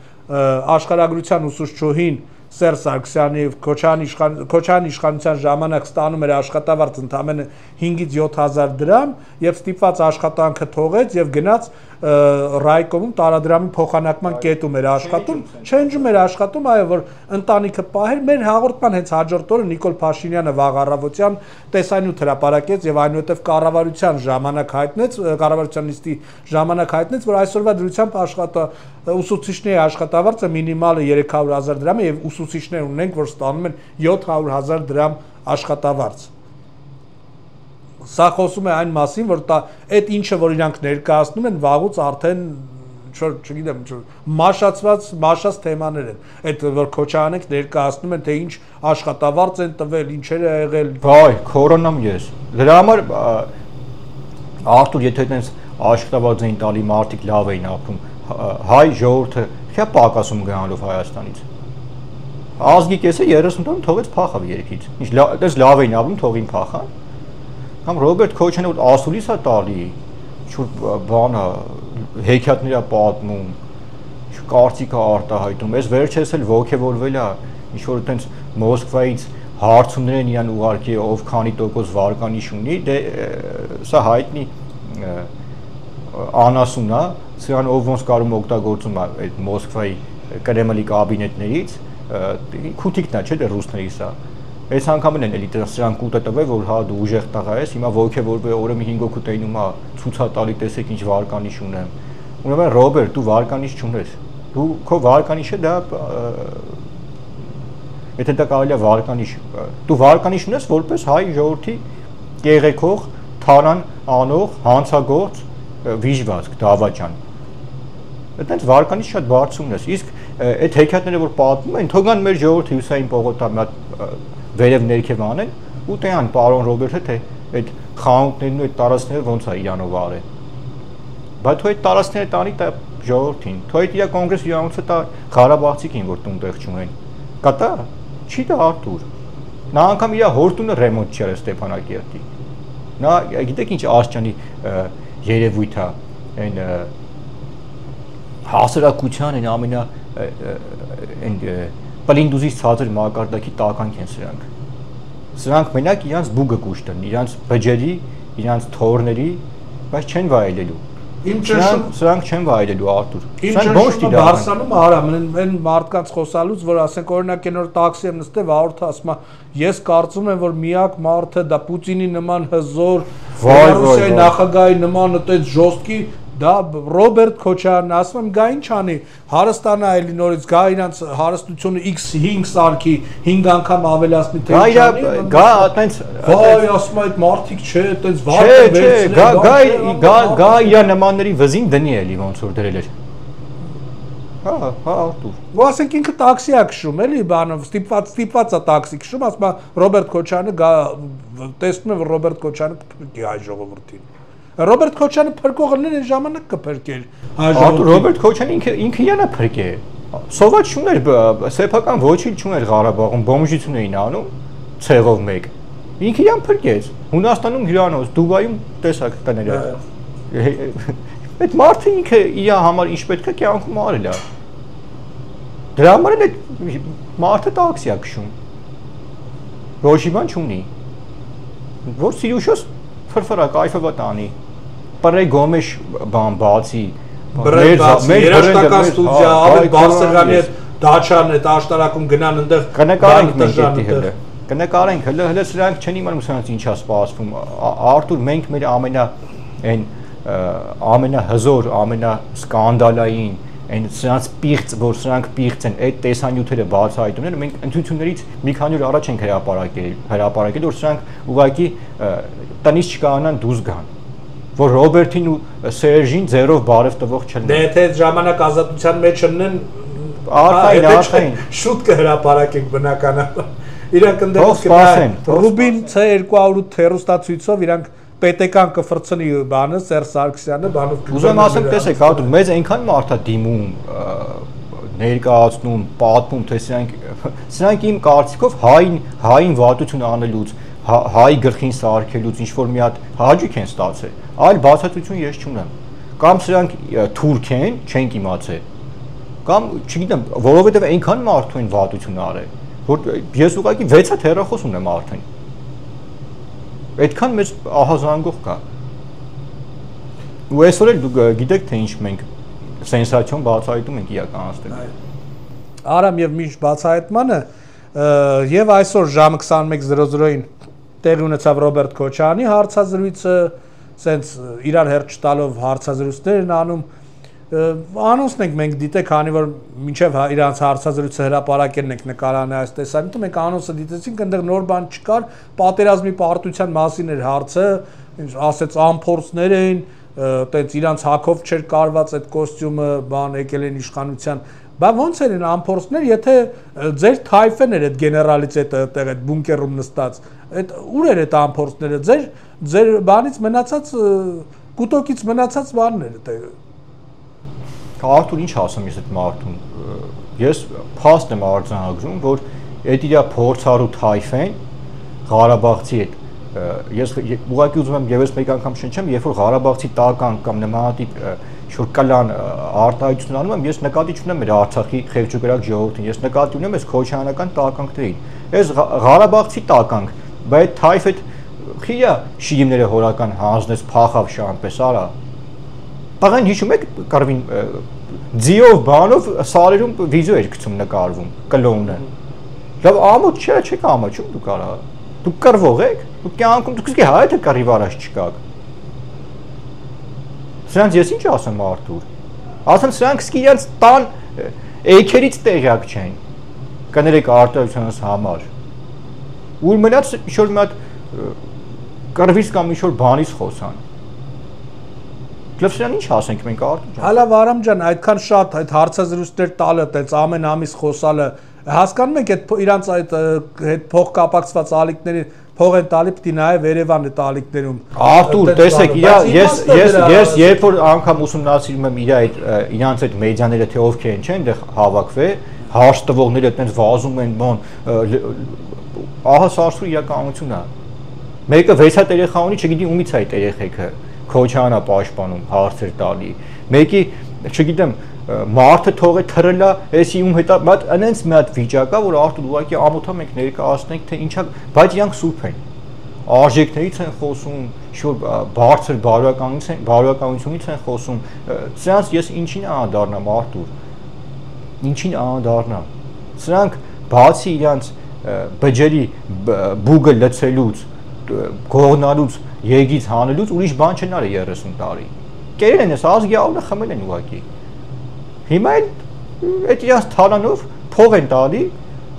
աշխարհագրության ուսուցչուհին Սերժ Սարգսյանի Քոչարյանի իշխանության ժամանակ ստանում էր աշխատավարձ ընդամենը 5-ից 7 հազար դրամ եւ ստիպված աշխատանքը թողեց եւ գնաց ռայկոմում տարադրամի փոխանակման կետում էր աշխատում, change-ում էր աշխատում, այո, որ ընտանիքը պահեր, մեր հաղորդման հենց հաջորդ օրը Նիկոլ Փաշինյանը վաղ առավոտյան տեսանյութ հրապարակեց եւ այնուհետեւ կառավարության ժամանակ հայտնեց, կառավարության նիստի ժամանակ հայտնեց, որ այսօրվա դրությամբ ուսուցիչների աշխատավարձը մինիմալը 300,000 դրամ է եւ ուսուցիչներ ունենք, որ ստանում են 700,000 դրամ աշխատավարձ։ Սա խոսում է այն մասին, որ այդ ինչը որ իրանք ներկայացնում են, վաղուց արդեն չգիտեմ, մաշած թեմաներ են։ Այդ որ Քոչարյանենք ներկայացնում են, թե ինչ աշխատավարձ են տվել, ինչեր է եղել։ Վայ, կորոնամ ես։ Դրա համար Արտուր, եթե այդպես աշխատավարձ էին տալի, մարդիկ լավ էին ապրում, հայ ժողովուրդը քիչ պակասում գնալով Հայաստանից։ Ազգի կեսը 30 տարի թողեց փախավ երկից։ Ինչ այդպես լավ էին ապրում, թողին փախան։ Կամ Ռոբերտ Քոչյանը որ ասուլիս է տալի, բանը հեքիաթներ է պատմում, կարծիք է արտահայտում, այս վերջերս էլ ոգևորվել է, ինչ որ այդպես Մոսկվայից հարցումներ են իրան ուղարկի, ով քանի տոկոս վարկանիշ ունի, դե սա հայտնի անասուն է, սրան ով ոնց կարում օգտագործում է այդ Մոսկվայի Կրեմլի կաբինետներից, քութիկն է, չէ՞ դե ռուսների սա։ Այս անգամն են էլի սրան կուտը տվել, որ հա դու ուժեղ տղա ես, հիմա ոգևորվել օրը մի 5 հոգու տենում է, ցուցատալի տեսեք ինչ վարկանիշ ունեմ։ Ուրեմն Ռոբերտ, դու վարկանիշ չունես։ Դու քո վարկանիշը դա եթե դա կարելի է վարկանիշ, դու վարկանիշ ունես որպես հայ ժողովրդի կեղեքող, թարան անող, հանցագործ, վիժվածք, դավաճան։ Այդտենց վարկանիշ շատ բարձր ունես։ Իսկ այդ հեքիաթները որ պատմում են, թողան մեր ժողովրդի հյուսային պողոտա մի հատ վերև ներքև անեն ու տեան պարոն Ռոբերտը թե այդ խանութներն ու այդ տարածքները ոնց է իրանով արել։ Բայց թող այդ տարածքները տանի տա ժողովրդին, թող այդ իր կոնգրես իրանոցը տա Ղարաբաղցիքին, որ տուն տեղ չունեն։ Կատա, չի դա Արտուր։ Նա անգամ իր հորտունը ռեմոնտ չի արել Ստեփանակերտի։ Նա գիտեք ինչ աշճանի երևույթ է, այն հասարակության այն ամենա այն պլինդուզից ցածր մակարդակի տականք են սրանք։ Սրանք մենակ իրանց բուգը կուշտ են, իրանց բջերի, իրանց թորների, բայց չեն վայելելու։ Սրանք չեն վայելելու Արտուր։ Սրանք ոչ դիտա։ Բարսանում արա, այն մարդկանց խոսալուց, որ ասենք օրինակ այն օր տաքսի եմ նստել, վաղորդը ասում է, ես կարծում եմ, որ միակ մարդը դա Պուտինի նման հզոր, Ռուսիայի նախագահի նման այդպես ժոստկի դա Ռոբերտ Քոչարյանն ասում եմ, գա ինչ անի, հարստանա էլի նորից, գա իրանց հարստությունը x5 սարքի 5 անգամ ավելացնի թե ինչ անի, գա այտենց վայ ասում այդ մարդիկ չէ, այտենց վարկը վերցնել, գա իր նմանների վզին դնի էլի ոնց որ դրել էր։ Հա, Արտուր։ Ու ասենք ինքը տաքսի է քշում, էլի բանով ստիպված է տաքսի քշում, ասում է Ռոբերտ Քոչարյանը գա տեսնում է որ Ռոբերտ Քոչարյանը փրկի հայ ժողովրդին։ Ռոբերտ Քոչյանը փրկողն այն ժամանակ կփրկեր հայ ժողովրդին։ Ռոբերտ Քոչյանը ինքը իրանա փրկե։ Սոված չուներ, սեփական ոչինչ չուներ Ղարաբաղում, բոմժություն էին անում, ցեղով մեկ։ Ինքը իրան փրկեց։ Հունաստանում հյուրանոց, Դուբայում տեսակ տները։ Այդ մարդը ինքը իր համար ինչ պետք է կյանքում արել է։ Դրա համար էլ այդ մարդը տաքսի է քշում։ Ոչ մի բան չունի։ Որ Սիրուշոս ֆրֆրա կայֆը տանի։ Պրե գոմեշ բան բացի երաշտական ստուդիա, Ավետ Բարսեղյանի հետ դաչան այդ աշտարակում գնան այնտեղ կնկարենք մենք դեպի հələ։ Կնկարենք, հələ սրանք չեն իմանում սրանց ինչա սպասվում։ Արտուր մենք մեր ամենահզոր, ամենասկանդալային, այն սրանց պիղծ, որ սրանք պիղծ են, այդ տեսանյութերը բացահայտումները մենք ընտրություններից մի քանի օր առաջ ենք հրապարակել, որ սրանք ուղղակի տնից չկայանան դուրս գան, որ Ռոբերտին ու Սերժին ձերով բարև տվող չլինեն։ Դե եթե այդ ժամանակ ազատության մեջ ըննեն, արդեն շուտ կհրապարակենք բնականաբար։ Իրանք ընդդեմ կգնան Ռուբին C208 հեռուստացույցով իրանք պետեկան կֆրցնի բանը Սերժ Սարգսյանը բանով։ Ուզում ասեմ, տեսեք, հատուկ մեզ այնքան մարդ է դիմում, ներկայացնում, պատմում, թե սրանք իմ կարծիքով հային վատություն անելուց, հայ գլխին սարքելուց ինչ որ մի հատ հաճույք են ստացել, այլ բացատրություն ես չունեմ։ Կամ սրանք թուրք են, չենք իմացել։ Կամ չգիտեմ, որովհետև այնքան մարդու են վատություն արել, որ ես ուղղակի 6 հատ հեռախոս ունեմ արդեն։ Այդքան մեծ ահազանգող կա։ Ու այսօր էլ դուք գիտեք թե ինչ մենք սենսացիոն բացահայտում ենք իրականացնել։ Արամ եւ միշտ բացահայտմանը եւ այսօր ժամը 21:00-ին տեղի ունեցավ Ռոբերտ Քոչարյանի հարցազրույցը, սենց իրար հերթ չտալով հարցազրույցներ են անում։ Անոնցն ենք մենք դիտեք, քանի որ մինչև իրանց հարցազրույցը հրապարակելն ենք նկարանը այս տեսանյութը, մենք անոնցը դիտեցինք, այնտեղ նոր բան չկար, պատերազմի պարտության մասին էր հարցը, ասեց ամփորձներ էին, տենց իրանց հակով չէր կարված այդ կոստյումը, բան եկել են իշխանության, բա ոնց են ամփորձներ, եթե ձեր թայֆեն էր այդ գեներալիտետը այդտեղ այդ բունկերում նստած, այդ ուր էր այդ ամփորձները, ձեր բանից մնացած կուտոկից մնացած բանն էր այդտեղ։ Արթուր ինչ ասեմ ես այդ մարդուն, ես փաստ եմ արձանագրում, որ այդ իր փորձառու թայֆեն Ղարաբաղցի հետ ես ուղղակի ուզում եմ եւս մեկ անգամ շնչեմ, երբ որ Ղարաբաղցի տական կամ նմանատիպ շուտ կլան արտահայտություն անում եմ, ես նկատի չունեմ մեր Արցախի խեղճուկրակ ժողովրդին, ես նկատի ունեմ այս քոչարյանական տականքներին, այս Ղարաբաղցի տականք, բայց թայֆ այդ խիա շիիմները հորական հանձնեց փախավ շանպես արա Բաղան հիշում եք կարվին ձիով բանով սարերում վիդեո էր գցում նկարվում կլոնը լավ ամոթ չէ չեք ամաչում դուք արա դուք կռվող եք դուք կյանքում դուք իսկի հայ թե կռիվ առաջ չկաք սրանց ես ինչ ասեմ Արթուր ասեմ սրանք իսկի իրենց տան էքերից տեղյակ չեն կներեք արտադրությունս համար ու մնաց ինչ-որ մի հատ կռվից կամ ինչ-որ բանից խոսան Լավ ինչ ասենք մենք Արթուր ջան Հալա Վարամ ջան այդքան շատ այդ հարցազրույցներ տալը տենց ամեն ամիս խոսալը հասկանում եք այդ իրանց այդ փող կապակցված ալիքների փող են տալի պիտի նաև Երևան է տալիքներում Արթուր տեսեք ես երբ որ անգամ ուսումնասիրում եմ իր այդ իրանց այդ մեդիաները թե ովքեր են չէ այնտեղ հավաքվել հարց տվողները այդպես վազում են բան ահա սարսուր իրականությունն է մեկը 6 հատ երեխա ունի չգիտի ումից է այդ երեխեքը Քոչարյանը պաշտպանում հարցեր տալի մեկի չգիտեմ մարդը թողե թռելա էսի ում հետա բայց այնց մի հատ վիճակա որ Արթուր ուղղակի ամոթա մենք ներկայացնենք թե ինչա բայց իրանք սուրբ են արժեքներից են խոսում շուտ բարձր բարոյականությունից են խոսում սրանց ես ինչին անդառնամ Արթուր ինչին անդառնամ սրանք բացի իրանց բջերի բուգը լցելուց գողնալուց Եգից հանելուց ուրիշ բան չեն արի 30 տարի։ Կերել են այս ազգի ավնը խմել են ուղակի։ Հիմա այդ իրանց թալանով փող են տալի,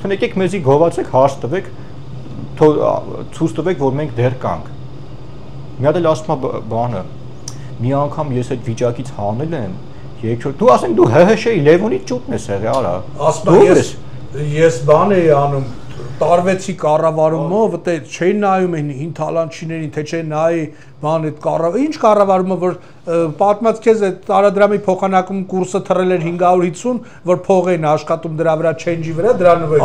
թնեկեք մեզի գովացեք, հարց տվեք, ցույց տվեք, որ մենք դեռ կանք։ Մի հատ էլ ասում եմ բանը։ Մի անգամ ես այդ վիճակից հանել եմ, երկրորդ դու ասենք դու ՀՀՇ-ի Լևոնի ճուտն ես եղել, արա։ Ասում ես բան էի անում տարվեցի կառավարումով, դե չէին նայում այն հին թալանչիներին, թե չէին նայի բան այդ կառավարումը, ինչ կառավարումը, որ պատմած քեզ այդ տարադրամի փոխանակում կուրսը թռել էր 550, որ փող էին աշխատում դրա վրա change-ի վրա, դրանով էր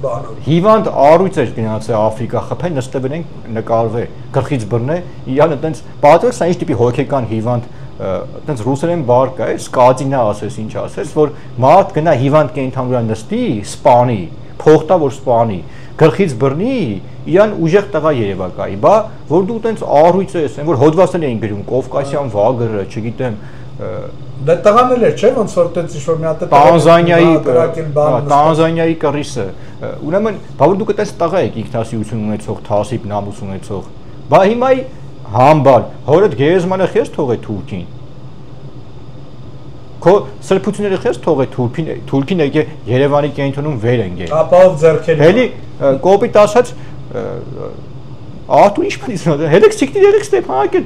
բանով։ Հիվանդ առույց էր գնացել Աֆրիկա խփեն, նստել են նկարվել, գլխից բռնե, իրան այտենց պատվեր սա ինչ տիպի հոգեկան հիվանդ այտենց ռուսերեն բառ կա, սկատինա ասես, ինչ ասես, որ մարդ գնա հիվանդ կենթան վրա նստի, սպանի փոխտա որ սպանի գլխից բռնի իրան ուժեղ տղա երևակայի բա որ դու տենց առույց ես այն որ հոդվածել էին գրում Կովկասյան վագրը չգիտեմ դա տղան էլ էր չէ ոնց որ տենց ինչ որ մի հատ Տանզանիայի կռիսը ուրեմն բա որ դու կտես տղա եք ինքնասիրություն ունեցող թասիբ նամուս ունեցող բա հիմա համբար հորդ գեզմանը քեզ թողե թուրքին Քո սրբությունները քեզ թողե թուրքին եկե Երևանի կենտրոնում վեր ընկել։ Ապահով ձեռքերի։ Հելի կոպիտ ասած Արթուր ինչպես հելեք ցիկտի երեք Ստեփանակը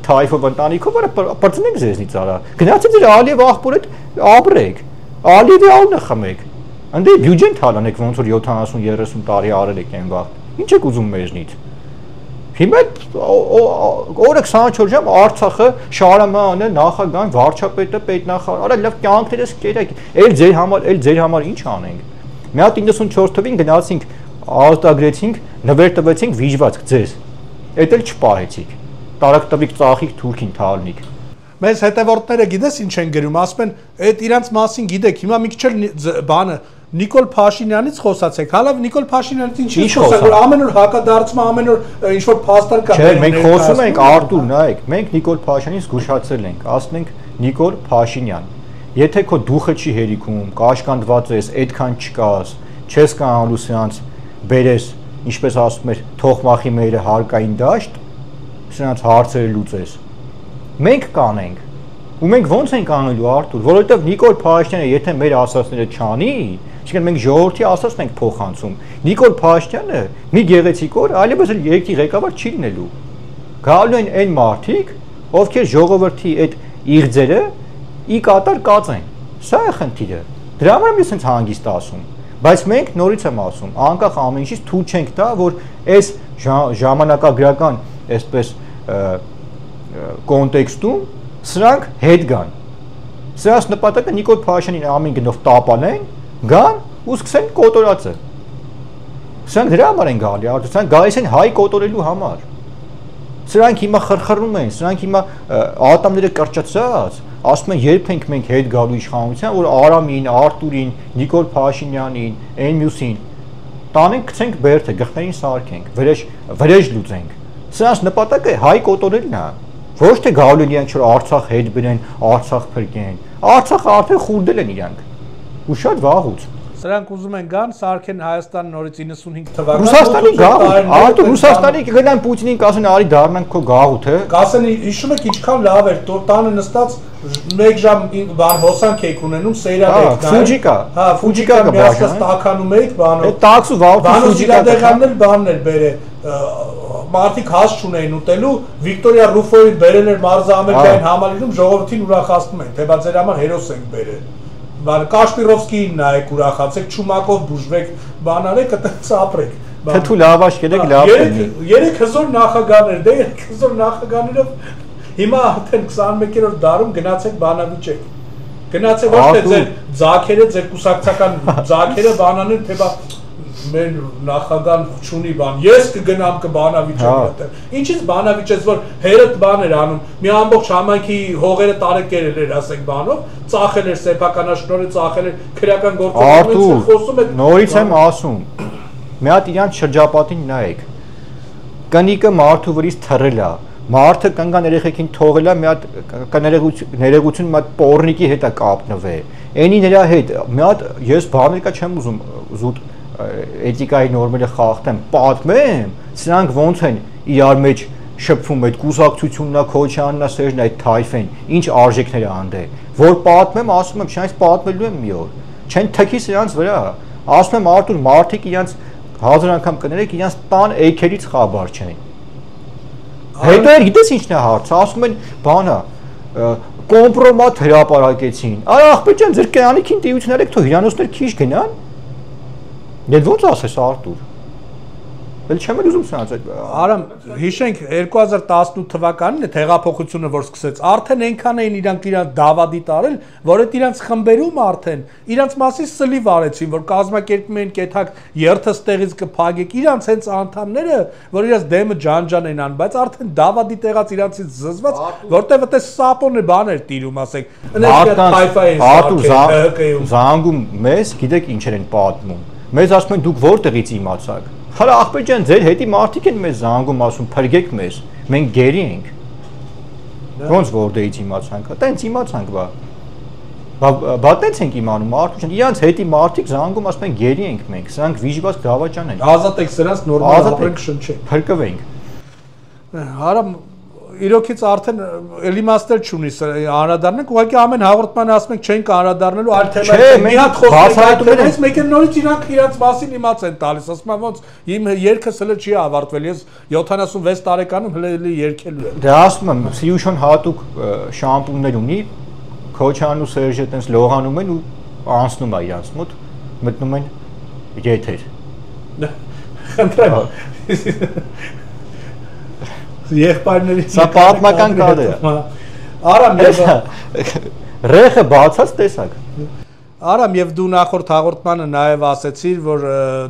թայֆով ընտանիքով արա բրծնենք ձեզնից արա։ Գնացեք ձեր Ալիև աղբորդ ապրեք։ Ալիևի ալնը խմեք։ Անդե բյուջեն թալանեք ոնց որ 70-30 տարի արել եք այն վաղ։ Ինչ եք ուզում մեզնից։ Հիմա օրը 24 ժամ Արցախը Շարամանը նախագահան վարչապետը պետնախարար արա լավ կյանքներս կերեք էլ ձեր համար ինչ անենք մի հատ 94 թվին գնացինք արտագրեցինք նվեր տվեցինք վիժվածք ձեզ էդ էլ չպահեցիք տարակ տվիք ծախիք թուրքին թալնիկ Մեզ հետևորդները գիտես ինչ են գրում ասում են այդ իրանց մասին գիտեք հիմա մի քիչ էլ բանը Նիկոլ Փաշինյանից խոսացեք, հալավ Նիկոլ Փաշինյանից ինչ խոսակ, որ ամեն օր հակադարձում, ամեն օր ինչ որ փաստեր կա։ Չէ, մենք խոսում ենք Արտուր, նայեք, մենք Նիկոլ Փաշինյանից զգուշացել ենք, ասում ենք Նիկոլ Փաշինյան։ Եթե քո դուխը չի հերիքում, կաշկանդված ես, այդքան չկաս, չես կանալու սրանց բերես, ինչպես ասում էր, թողմախի մերը հարկային դաշտ, սրանց հարցերը լուծես։ Մենք կանենք։ Ու մենք ո՞նց ենք անելու Արտուր, որովհետև Նիկոլ Փաշինյանը եթե մեր ասածները չանի, այսինքն մենք ժողովրդի ասածն ենք փոխանցում։ Նիկոլ Փաշինյանը մի գեղեցիկ օր այլևս երկրի ղեկավար չի լինելու։ Գալու են այն մարդիկ, ովքեր ժողովրդի այդ իղձերը ի կատար կածեն։ Սա է խնդիրը։ Դրա համար եմ ես ինձ հանգիստ ասում։ Բայց մենք նորից եմ ասում, անկախ ամեն ինչից թույլ չենք տա, որ այս ժամանակագրական այսպես կոնտեքստում սրանք հետ գան։ Սրանց նպատակը Նիկոլ Փաշինյանին ամեն գնով տապանեն, գան ու սկսեն կոտորածը։ Սրանք դրա համար են գալի, սրանք գալիս են հայ կոտորելու համար։ Սրանք հիմա խրխռում են, սրանք հիմա ատամները կրճացած, ասում են երբ ենք մենք հետ գալու իշխանության, որ Արամին, Արտուրին, Նիկոլ Փաշինյանին, այն մյուսին տանենք, գցենք բերդը, գլխներին սարքենք, վրեժ լուծենք։ Սրանց նպատակը հայ կոտորելն է։ Ոչ թե գալու են իրանք որ Արցախ հետ բերեն, Արցախ փրկեն։ Արցախը արդեն խուրդել են իրանք։ Ու շատ վաղուց։ Սրանք ուզում են գան, սարքեն Հայաստան նորից 95 թվականին։ Ռուսաստանի գաղութ, Արտուր Ռուսաստանի կգնան Պուտինին կասեն արի դառնանք քո գաղութը։ Կասեն հիշում եք ինչքան լավ էր, տանը նստած 1 ժամ բան հոսանք եք ունենում, սեյրան եք նայում։ Ֆուջիկա։ Հա, ֆուջիկա միասնած տականում եք բանով։ Այդ տաքս ու վաղուց ֆուջիկա դեղանն բաններ բերե։ Մարդիկ հաս չունեին ուտելու, Վիկտորիա Ռուֆոյին բերել էր մարզա Ամերիկային համալիրում, ժողովրդին ուրախացնում են, թե բա ձեր համար հերոս ենք բերել։ Բան Կաշպիրովսկիին նայեք ուրախացեք, Չումակով բուժվեք, բան արեք, այդպես ապրեք։ Թթու լավաշ կերեք, լավ կլինի։ 3 հզոր նախագահներ, դե 3 հզոր նախագահներով հիմա արդեն 21-րդ դարում գնացեք բանավիճեք։ Գնացեք ոչ թե ձեր ձակերը, ձեր կուսակցական ձակերը բանանել, թե բա մեր նախագահան չունի բան, ես կգնամ կբանավիճեմ այդտեղ։ Ինչից բանավիճես, որ հերդ բան էր անում, մի ամբողջ համայնքի հողերը տարեկերել էր, ասենք բանով, ծախել էր սեփականաշնորհը, ծախել էր քրեական գործողությունից խոսում եք։ Նորից եմ ասում, մի հատ իրանց շրջապատին նայեք։ Կնիկը մարդու վրից թռել է, մարդը կնգան երեխեքին թողել է, մի հատ ներեգություն մի հատ պոռնիկի հետ է կապնվել։ Էնի նրա հետ, մի հատ ես բաներ կա չեմ ուզում զուտ էթիկայի նորմերը խախտեմ, պատմեմ, սրանք ոնց են իրար մեջ շփվում, այդ կուսակցություննա, Քոչյաննա, Սերժն, այդ թայֆեն, ինչ արժեքներ է անդե, որ պատմեմ, ասում եմ, չանց պատմելու եմ մի օր, չեն թքի սրանց վրա, ասում եմ Արտուր, մարդիկ իրանց 1000 անգամ կներեք, իրանց տան էյքերից խաբար չեն։ Հետո էր գիտես ինչն է հարցը, ասում են, բանա, կոմպրոմատ հրապարակեցին, արա աղբեր ջան, ձեր կյանքին տիություններ եք, թող հյուրանոցներ քիչ գնան։ Դե ո՞նց ասես Արտուր։ Էլ չեմ ուզում սրանց այդ։ Արամ, հիշենք 2018 թվականին այդ հեղափոխությունը որ սկսեց, արդեն այնքան էին իրանք դավադի տարել, որ այդ իրանք խմբերում արդեն իրանք մասի սլիվ արեցին, որ կազմակերպում էին կեթակ երթը ստեղից կփագեք, իրանք հենց անդամները, որ իրանք դեմը ջանջան են անում, բայց արդեն դավադի տեղած իրանքից զզված, որտեվ այդպես սապոնը բաներ տիրում, ասենք։ Արտուր զանգում մեզ, գիտեք ինչեր են պատմում։ Մեզ ասում են դուք որտեղից իմացաք։ Հələ ախպեր ջան, ձեր հետի մարդիկ են մեզ զանգում ասում, փրկեք մեզ։ Մենք գերի ենք։ Ոնց որտեղից իմացանք։ Տենց իմացանք բա։ Բա տենց ենք իմանում Արտուր ջան, իրանց հետի մարդիկ զանգում ասում են գերի ենք մենք։ Սրանք վիժված գավաճան են։ Ազատեք սրանց նորմալ ապրենք շնչեք։ Փրկվենք։ Հարամ իրոքից արդեն էլի մաստեր չունի անդրադառնանք, ուղղակի ամեն հաղորդման ասում ենք չենք անդրադառնալու այլ թեմայի։ Մի հատ խոսում ենք, մեկ էլ նորից իրանք մասին իմաց են տալիս, ասում եմ ոնց իմ երգս հələ չի ավարտվել, ես 76 տարեկանում հələ երգելու եմ։ Դե ասում եմ, Սիուշոն հատուկ շամպուններ ունի, Քոչյանն ու Սերժը տենց լողանում են ու անցնում է իրանց մոտ, մտնում են եթեր։ Խնդրեմ։ Եղբայրների Սա պատմական կադր է։ Արամ եւ ռեխը բացած տեսակ։ Արամ եւ դու նախորդ հաղորդմանը նաեւ ասեցիր, որ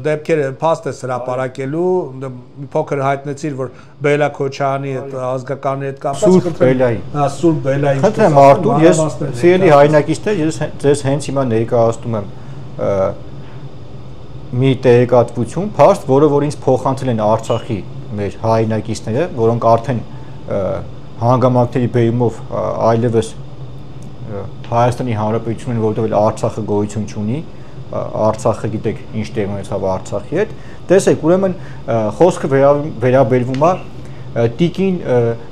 դեպքերը փաստ է հրապարակելու, մի փոքր հայտնեցիր, որ Բելա Քոչյանի այդ ազգականի հետ կապված Սուրբ Բելայի։ Հա, Սուրբ Բելայի։ Խնդրեմ Արտուր, ես սիրելի հայրենակիցներ, ես ձեզ հենց հիմա ներկայացնում եմ մի տեղեկատվություն, փաստ, որ ինձ փոխանցել են Արցախի մեր հայրենակիցները, որոնք արդեն հանգամանքների բերումով այլևս Հայաստանի Հանրապետությունն են, որովհետև Արցախը գոյություն չունի, Արցախը գիտեք ինչ տեղ ունեցավ Արցախի հետ։ Տեսեք, ուրեմն խոսքը վերաբերվում է Տիկին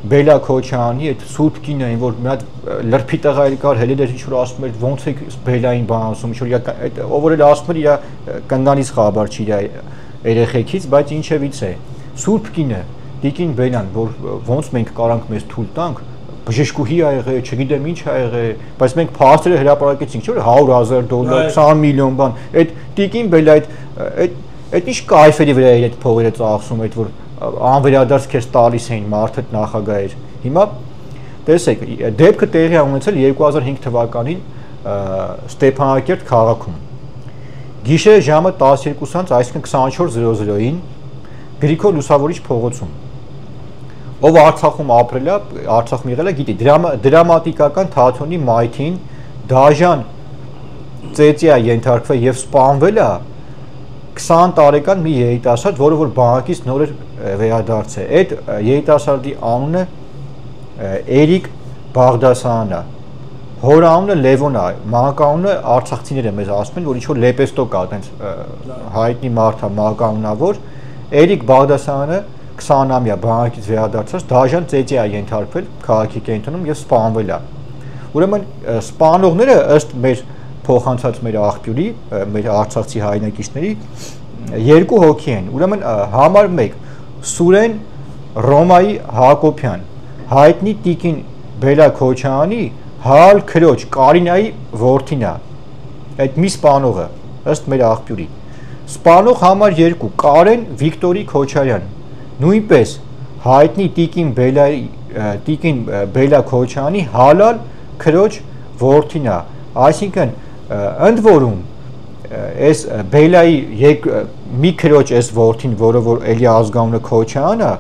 Բելա Քոչյանի այդ Սուրբ կինը, որ մի հատ լրփի տղա կար, հելել էր ինչ-որ ասում էր, ոնց է Բելային բան ասում, ինչ-որ ով որ ասում էր, իր կնանից խաբար չի իր երեխեքից, բայց ինչևից է։ Սուրբ կինը, Տիկին Բելան, որ ոնց մենք կարանք մեզ թույլ տանք, բժշկուհի ա եղել, չգիտեմ ինչ ա եղել, բայց մենք փաստերը հրապարակեցինք, չէ՞ $100,000, 20 միլիոն բան։ Այդ Տիկին Բելա այդ ինչ կայֆերի վրա էր այդ փողերը ծախսում, այդ որ անվերադարձ քեզ տալիս էին մարդը նախագահեր։ Հիմա տեսեք, դեպքը տեղի ունեցել 2005 թվականին Ստեփանակերտ քաղաքում։ Գիշերը ժամը 12-ից, այսինքն 24:00-ին Գրիգոր Լուսավորիչ փողոցում։ Ով Արցախում ապրել է, Արցախում եղել է, գիտի, դրամատիկական թատրոնի մայթին դաժան ծեծի է ենթարկվել եւ սպանվել է 20 տարեկան մի երիտասարդ, որը որ բանակից նոր էր վերադարձել։ Այդ երիտասարդի անունը Էրիկ Բաղդասարյանն է։ Հոր անունը Լևոն է, մահկանունը արցախցիները մեզ ասում են, որ ինչ-որ լեպեստոկ է, այտենց հայտնի մարդ է, մահկանունավոր։ Էրիկ Բաղդասարյանը 20-ամյա բանակից վերադարձած դաժան ծեծի է ենթարկվել քաղաքի կենտրոնում եւ սպանվել է։ Ուրեմն սպանողները ըստ մեր փոխանցած մեր աղբյուրի, մեր արցախցի հայրենակիցների երկու հոգի են։ Ուրեմն համար 1 Սուրեն Ռոմայի Հակոբյան, հայտնի Տիկին Բելա Քոչյանի հալ քրոջ Կարինայի որդին է։ Այդ մի սպանողը ըստ մեր աղբյուրի։ Սպանող համար 2 Կարեն Վիկտորի Քոչարյան, նույնպես հայտնի Տիկին Բելա Քոչյանի հալալ քրոջ որդին է։ Այսինքն ընդ որում այս Բելայի մի քրոջ այս որդին, որը որ էլի ազգանունը Քոչյանը,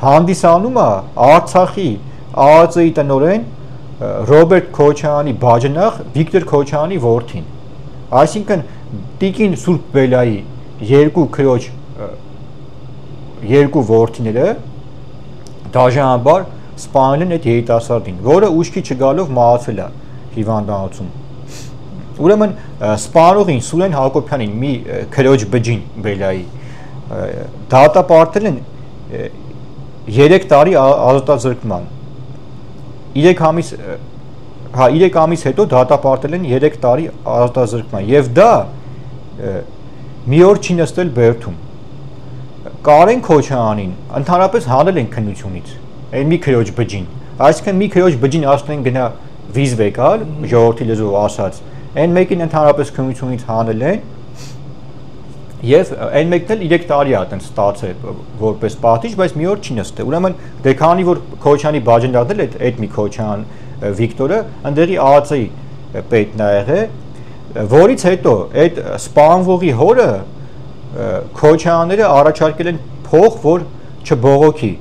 հանդիսանում է Արցախի ԱԱԾ-ի տնօրեն Ռոբերտ Քոչյանի բաժնախ Վիկտոր Քոչյանի որդին։ Այսինքն Տիկին Սուրբ Բելայի երկու քրոջ երկու որդիները դաժանաբար սպանել են այդ երիտասարդին, որը ուշքի չգալով մահացել է հիվանդանոցում։ Ուրեմն սպանողին Սուրեն Հակոբյանին մի քրոջ բջին Բելայի դատապարտել են 3 տարի ազատազրկման։ 3 ամիս հետո դատապարտել են 3 տարի ազատազրկման եւ դա մի օր չի նստել բերդում։ Կարեն Քոչյանին ընդհանրապես հանել են քննությունից, այն մի քրոջ բջին, այսինքն մի քրոջ բջին ասում են գնա վիզ վեկալ, ժողովրդի լեզվով ասած, այն մեկին ընդհանրապես քննությունից հանել են եւ այն մեկն էլ 3 տարի է այտենց ստացել որպես պատիժ, բայց մի օր չի նստել։ Ուրեմն դե քանի որ Քոչյանի բաժնորդել այդ մի Քոչյան Վիկտորը ընդդեղի ԱԱԾ-ի պետն է եղել, որից հետո այդ սպանվողի հորը Քոչյանները առաջարկել են փող, որ չբողոքի,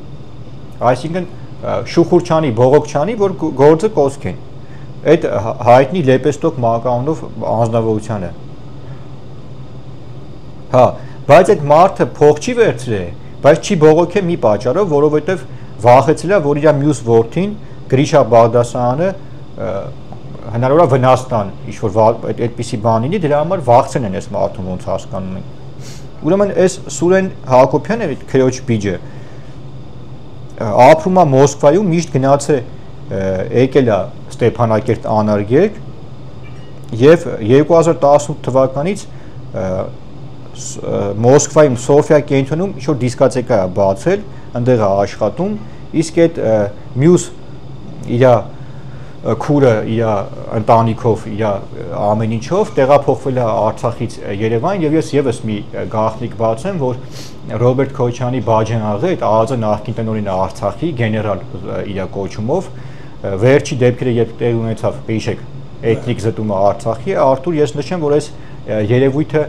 այսինքն շուխուրչանի, բողոքչանի, որ գործը կոսկեն, այդ հայտնի լեպեստոկ մականունով անձնավորությանը։ Հա, բայց այդ մարդը փող չի վերցրել, բայց չի բողոքել մի պատճառով, որովհետև վախեցել է, որ իր մյուս որդին Գրիշա Բաղդասարյանը հնարավոր է վնաս տան, ինչ-որ այդպիսի բան լինի, դրա համար վախցեն են այս մարդուն ոնց հասկանում են։ Ուրեմն այս Սուրեն Հակոբյանը քրոջ բիջը ապրում է Մոսկվայում, միշտ գնաց է եկել է Ստեփանակերտ անարգերք եւ 2018 թվականից Մոսկվայում Սոֆիա կենտրոնում ինչ-որ դիսկոտեկա է բացել, այնտեղ է աշխատում, իսկ այդ մյուս իր քուրը իր ընտանիքով, իր ամեն ինչով տեղափոխվել է Արցախից Երևան եւ ես եւս մի գաղտնիք բացեմ, որ Ռոբերտ Քոչյանի բաժանաղը այդ ԱԱԾ նախկին տնօրենը Արցախի գեներալ իր կոչումով վերջի դեպքերը երբ տեղ ունեցավ, հիշեք, էթնիկ զտումը Արցախի, Արթուր ես նշեմ, որ այս երևույթը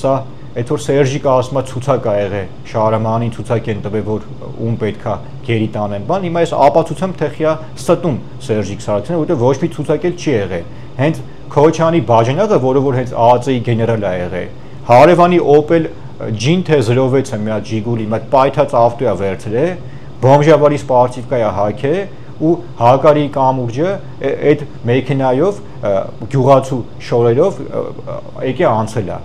սա այդ որ Սերժիկը ասում է ցուցակ ա եղել, Շահրամանին ցուցակ են տվել, որ ում պետքա գերի տանեն, բան, հիմա ես ապացուցեմ թեխիա ստում Սերժիկ Սարգսյանը, որտեղ ոչ մի ցուցակ էլ չի եղել։ Հենց Քոչյանի բաժնեղը, որը որ հենց ԱԱԾ-ի գեներալ ա եղել, Հարևանի Opel GT06-ը մի հատ Ժիգուլի, մի հատ պայթած ավտո է վերցրել, բոմժավարի սպարտիվկա է հագել ու հակարի կամուրջը այդ մեքենայով գյուղացու շորերով եկե անցել է։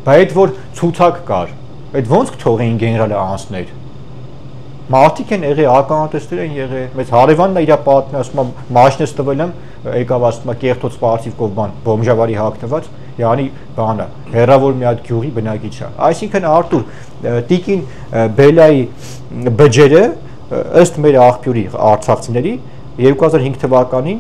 Բայց այդ որ ցուցակ կար, այդ ոնց կթողեին գեներալը անցներ։ Մարդիկ են եղել, ականատեսներ են եղել, մեծ հարևանն է իր պատմում, ասում է մաշինս տվել եմ, եկավ ասում է կեղտոց սպարտիվկով բան, բոմժավարի հագնված, յանի բանը, հերավոր մի հատ գյուղի բնակիչ է։ Այսինքն Արտուր, Տիկին Բելայի բջերը ըստ մեր աղբյուրի արցախցիների 2005 թվականին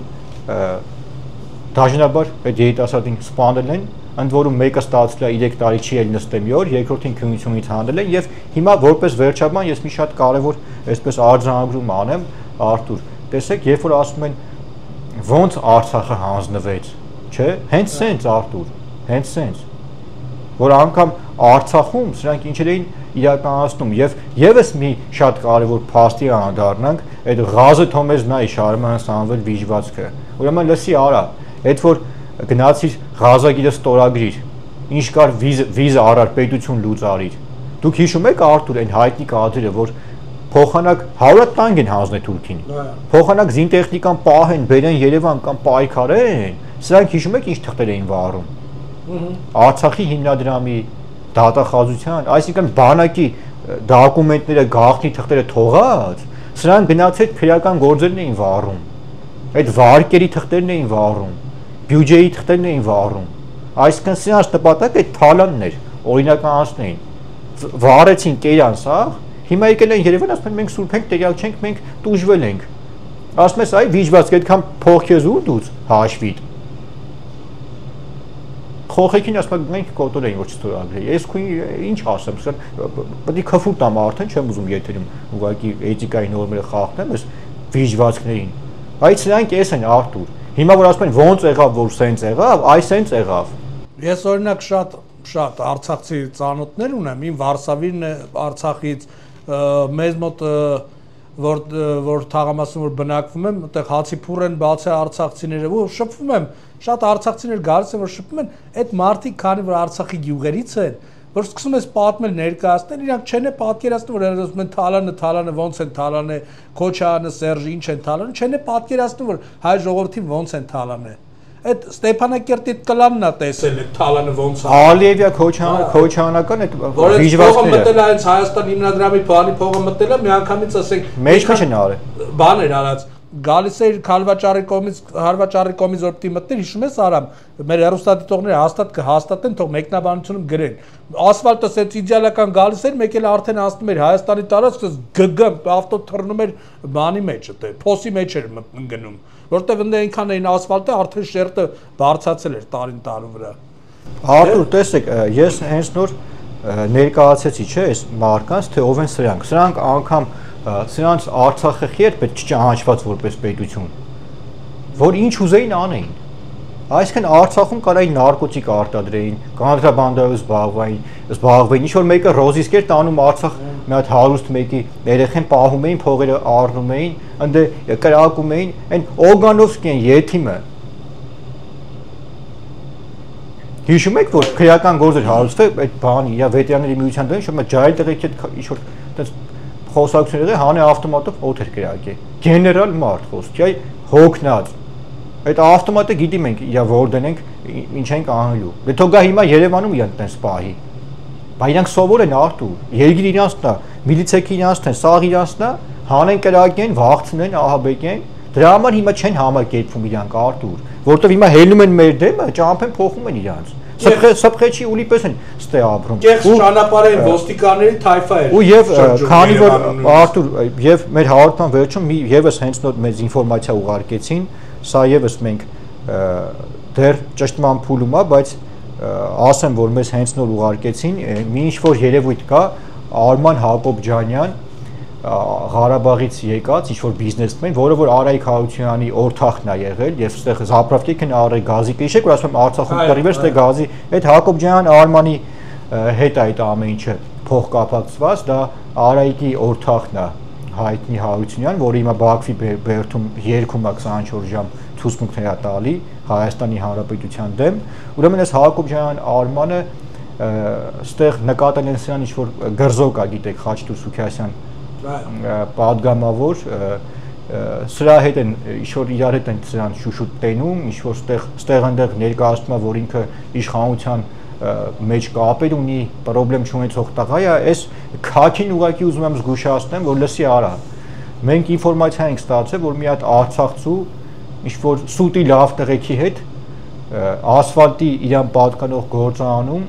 դաժանաբար այդ երիտասարդին սպանել են, ընդ որում մեկը ստացել է 3 տարի չի էլ նստել մի օր, երկրորդին քննությունից հանել են եւ հիմա որպես վերջաբան ես մի շատ կարեւոր այսպես արձանագրում անեմ Արտուր, տեսեք, երբ որ ասում են ոնց Արցախը հանձնվեց, չէ՞, հենց սենց Արտուր, հենց սենց, որ անգամ Արցախում սրանք ինչեր էին իրականացնում եւ եւս մի շատ կարեւոր փաստի անդառնանք այդ Ղազե Թոմեզնայի Շարման Սամվել վիճվածքը, ուրեմն լսի արա, այդ որ գնացիր Ղազագիրը ստորագրիր, ինչ կար վիզա առար պետություն լուծարիր։ Դուք հիշում եք Արտուր այն հայտնի կադրերը, որ փոխանակ 100 տանգ են հանձնել Թուրքին։ Փոխանակ զինտեխնիկան պահեն, բերեն Երևան կամ պայքարեն։ Սրանք հիշում եք ինչ թղթեր էին վառում։ Արցախի հիմնադրամի դատախազության, այսինքն բանակի դոկումենտները, գաղտնի թղթերը թողած, սրանք գնացել քրեական գործերն էին վառում։ Այդ վարկերի թղթերն էին վառում։ Բյուջեի թղթերն էին վառում, այսինքն սրանց նպատակը այդ թալանն էր, օրինականացնեին, վառեցին Կերյան սաղ, հիմա եկել են Երևան, ասում են մենք սուրբ ենք, տեղյակ չենք, մենք տուժվել ենք, ասում ես այ վիճվածք այդքան փող քեզ ուր դուց հաշվիդ, խոխեքին ասում են մենք կոտոր էին, որ չստորագրեի, ես քույն ինչ ասեմ, պետք է քֆուր տամ արդեն, չեմ ուզում եթերում ուղղակի էթիկայի նորմերը խախտեմ, այս վիճվածքներին, բայց սրանք էս են Արտուր, հիմա որ ասում են ոնց եղավ, որ սենց եղավ, այ սենց եղավ։ Ես օրինակ շատ արցախցի ծանոթներ ունեմ, իմ Վարշավին Արցախից մեզ մոտ որ թաղամասում որ բնակվում եմ, այդտեղ հացի փուռ են բացի արցախցիները ու շփվում եմ, շատ արցախցիներ գալիս են որ շփվում են, այդ մարդիկ քանի որ Արցախի գյուղերից են, որ սկսում ես պատմել ներկայացնել, իրանք չեն պատկերացնում, որ ասում են թալանը ոնց են թալանը, Քոչարյանը, Սերժը ինչ են թալանը, չեն պատկերացնում, որ հայ ժողովրդին ոնց են թալանը։ Այդ Ստեփանակերտի կլանն է տեսել այդ թալանը ոնց է։ Ալիևյա Քոչարյանական այդ վիճվածքները։ Մտել է հենց Հայաստան հիմնադրամի բանի փողը մտել է, միանգամից ասենք մեջը չեն արել։ Բան էր արած։ Գալիս էր Քալվաճարի կողմից որ պիտի մտներ, հիշում ես Արամ, մեր հեռուստադիտողները հաստատ կհաստատեն, թող մեկնաբանությունում գրեն։ Ասֆալտը սենց իդեալական գալիս էր, մեկ էլ արդեն անցնում էր Հայաստանի տարածքը, գգ ավտո թռնում էր բանի մեջ, փոսի մեջ էր գնում, որտեղ ընդ այնքան էին ասֆալտը, արդեն շերտը բարձացել էր տարին տարու վրա։ Արտուր, տեսեք, ես հենց նոր ներկայացեցի, չէ՞, այս մարկանց, թե ով են սրանք։ Սրանք անգամ սրանց Արցախը խիեր պետք չճանաչված որպես պետություն, որ ինչ ուզեին անեին։ Այսինքն Արցախում կարային նարկոտիկ արտադրեին, կանտրաբանդայով զբաղվեին, ինչ որ մեկը ռոզիսկեր տանում Արցախ մի հատ հարուստ մեկի երեխեն պահում էին, փողերը առնում էին, ընդ կրակում էին, այն Օգանովսկին եթիմը։ Հիշում եք, որ քրեական գործեր հարուցվել այդ բանի, իր վետերանների միության դեմ, շոտ ջահել տղեկ հետ ինչ որ այդպես խոսակցություն եղել, հանի ավտոմատով օդ էր կրակել։ Գեներալ մարդ խոսքի, այ հոգնած։ Այդ ավտոմատը գիտի մենք իր որ դնենք, ինչ ենք անելու։ Դե թող գա հիմա Երևանում իրանք տենց պահի։ Բայց իրանք սովոր են Արտուր, երկիր իրանցն է, միլիցեքի իրանցն է, սաղ իրանցն է, հանեն կրակեն, վաղցնեն, ահաբեկեն։ Դրա համար հիմա չեն համակերպվում իրանք Արտուր, որտեվ հիմա հելնում են մեր դեմը, ճամփեն փոխում են իրանց։ Սփխեչի ուլի պես են ստե ապրում։ Կեղծ ճանապարհային ոստիկանների թայֆա էր։ Ու եւ քանի որ Արտուր եւ մեր հաղորդման վերջում եւս հենց նոր մեծ ինֆորմացիա ուղարկեցին, սա եւս մենք դեռ ճշտման փուլում է, բայց ասեմ, որ մեզ հենց նոր ուղարկեցին, մի ինչ որ երևույթ կա, Արման Հակոբյանյան, Ղարաբաղից եկած ինչ-որ բիզնեսմեն, որը որ Արայիկ Հարությունյանի օրթախն է եղել եւ այստեղ զապրավտիկ են արել գազի կիշեք, որ ասում եմ Արցախում կռիվեր, ստե գազի, այդ Հակոբյան Արմանի հետ այդ ամեն ինչը փոխկապակցված, դա Արայիկի օրթախն է Հայտնի Հարությունյան, որը հիմա Բաքվի բերդում երգում է 24 ժամ ցուցմունքներ է տալի Հայաստանի Հանրապետության դեմ, ուրեմն այս Հակոբյան Արմանը ստեղ նկատել են սրան ինչ-որ գրզոկ կա, գիտեք, Խաչտուր Սուքիասյան պատգամավոր, սրա հետ են ինչ-որ իրար հետ են սրան շուշուտ տենում, ինչ-որ ստեղ այնտեղ ներկայացնում է, որ ինքը իշխանության մեջ կապեր ունի, պրոբլեմ չունեցող տղա է, այս քաքին ուղղակի ուզում եմ զգուշացնեմ, որ լսի արա։ Մենք ինֆորմացիա ենք ստացել, որ մի հատ արցախցու ինչ-որ սուտի լավ տղեկի հետ ասֆալտի իրան պատկանող գործարանում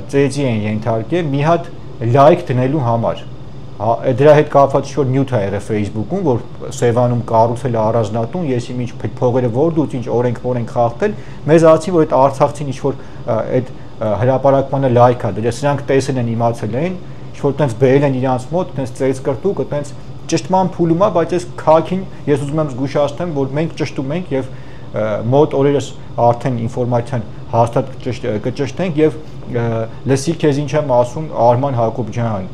ծեծի են ենթարկել մի հատ լայք դնելու համար։ Դրա հետ կապված ինչ-որ նյութ է եղել Facebook-ում, որ Սևանում կառուցել է առանձնատուն, եսի ինչ փողերը որ դուց ինչ օրենք խախտել, մեզ ասացին, որ այդ արցախցին ինչ-որ այդ հրապարակմանը լայք է դրել, սրանք տեսել են, իմացել են, ինչ-որ տենց բերել են իրանց մոտ, տենց ծեծ կրտուկ, տենց ճշտման փուլում է, բայց այս քաղաքին ես ուզում եմ զգուշացնեմ, որ մենք ճշտում ենք եւ մոտ օրերս արդեն ինֆորմացիան հաստատ կճշտենք եւ լսի քեզ ինչ եմ ասում Արման Հակոբյան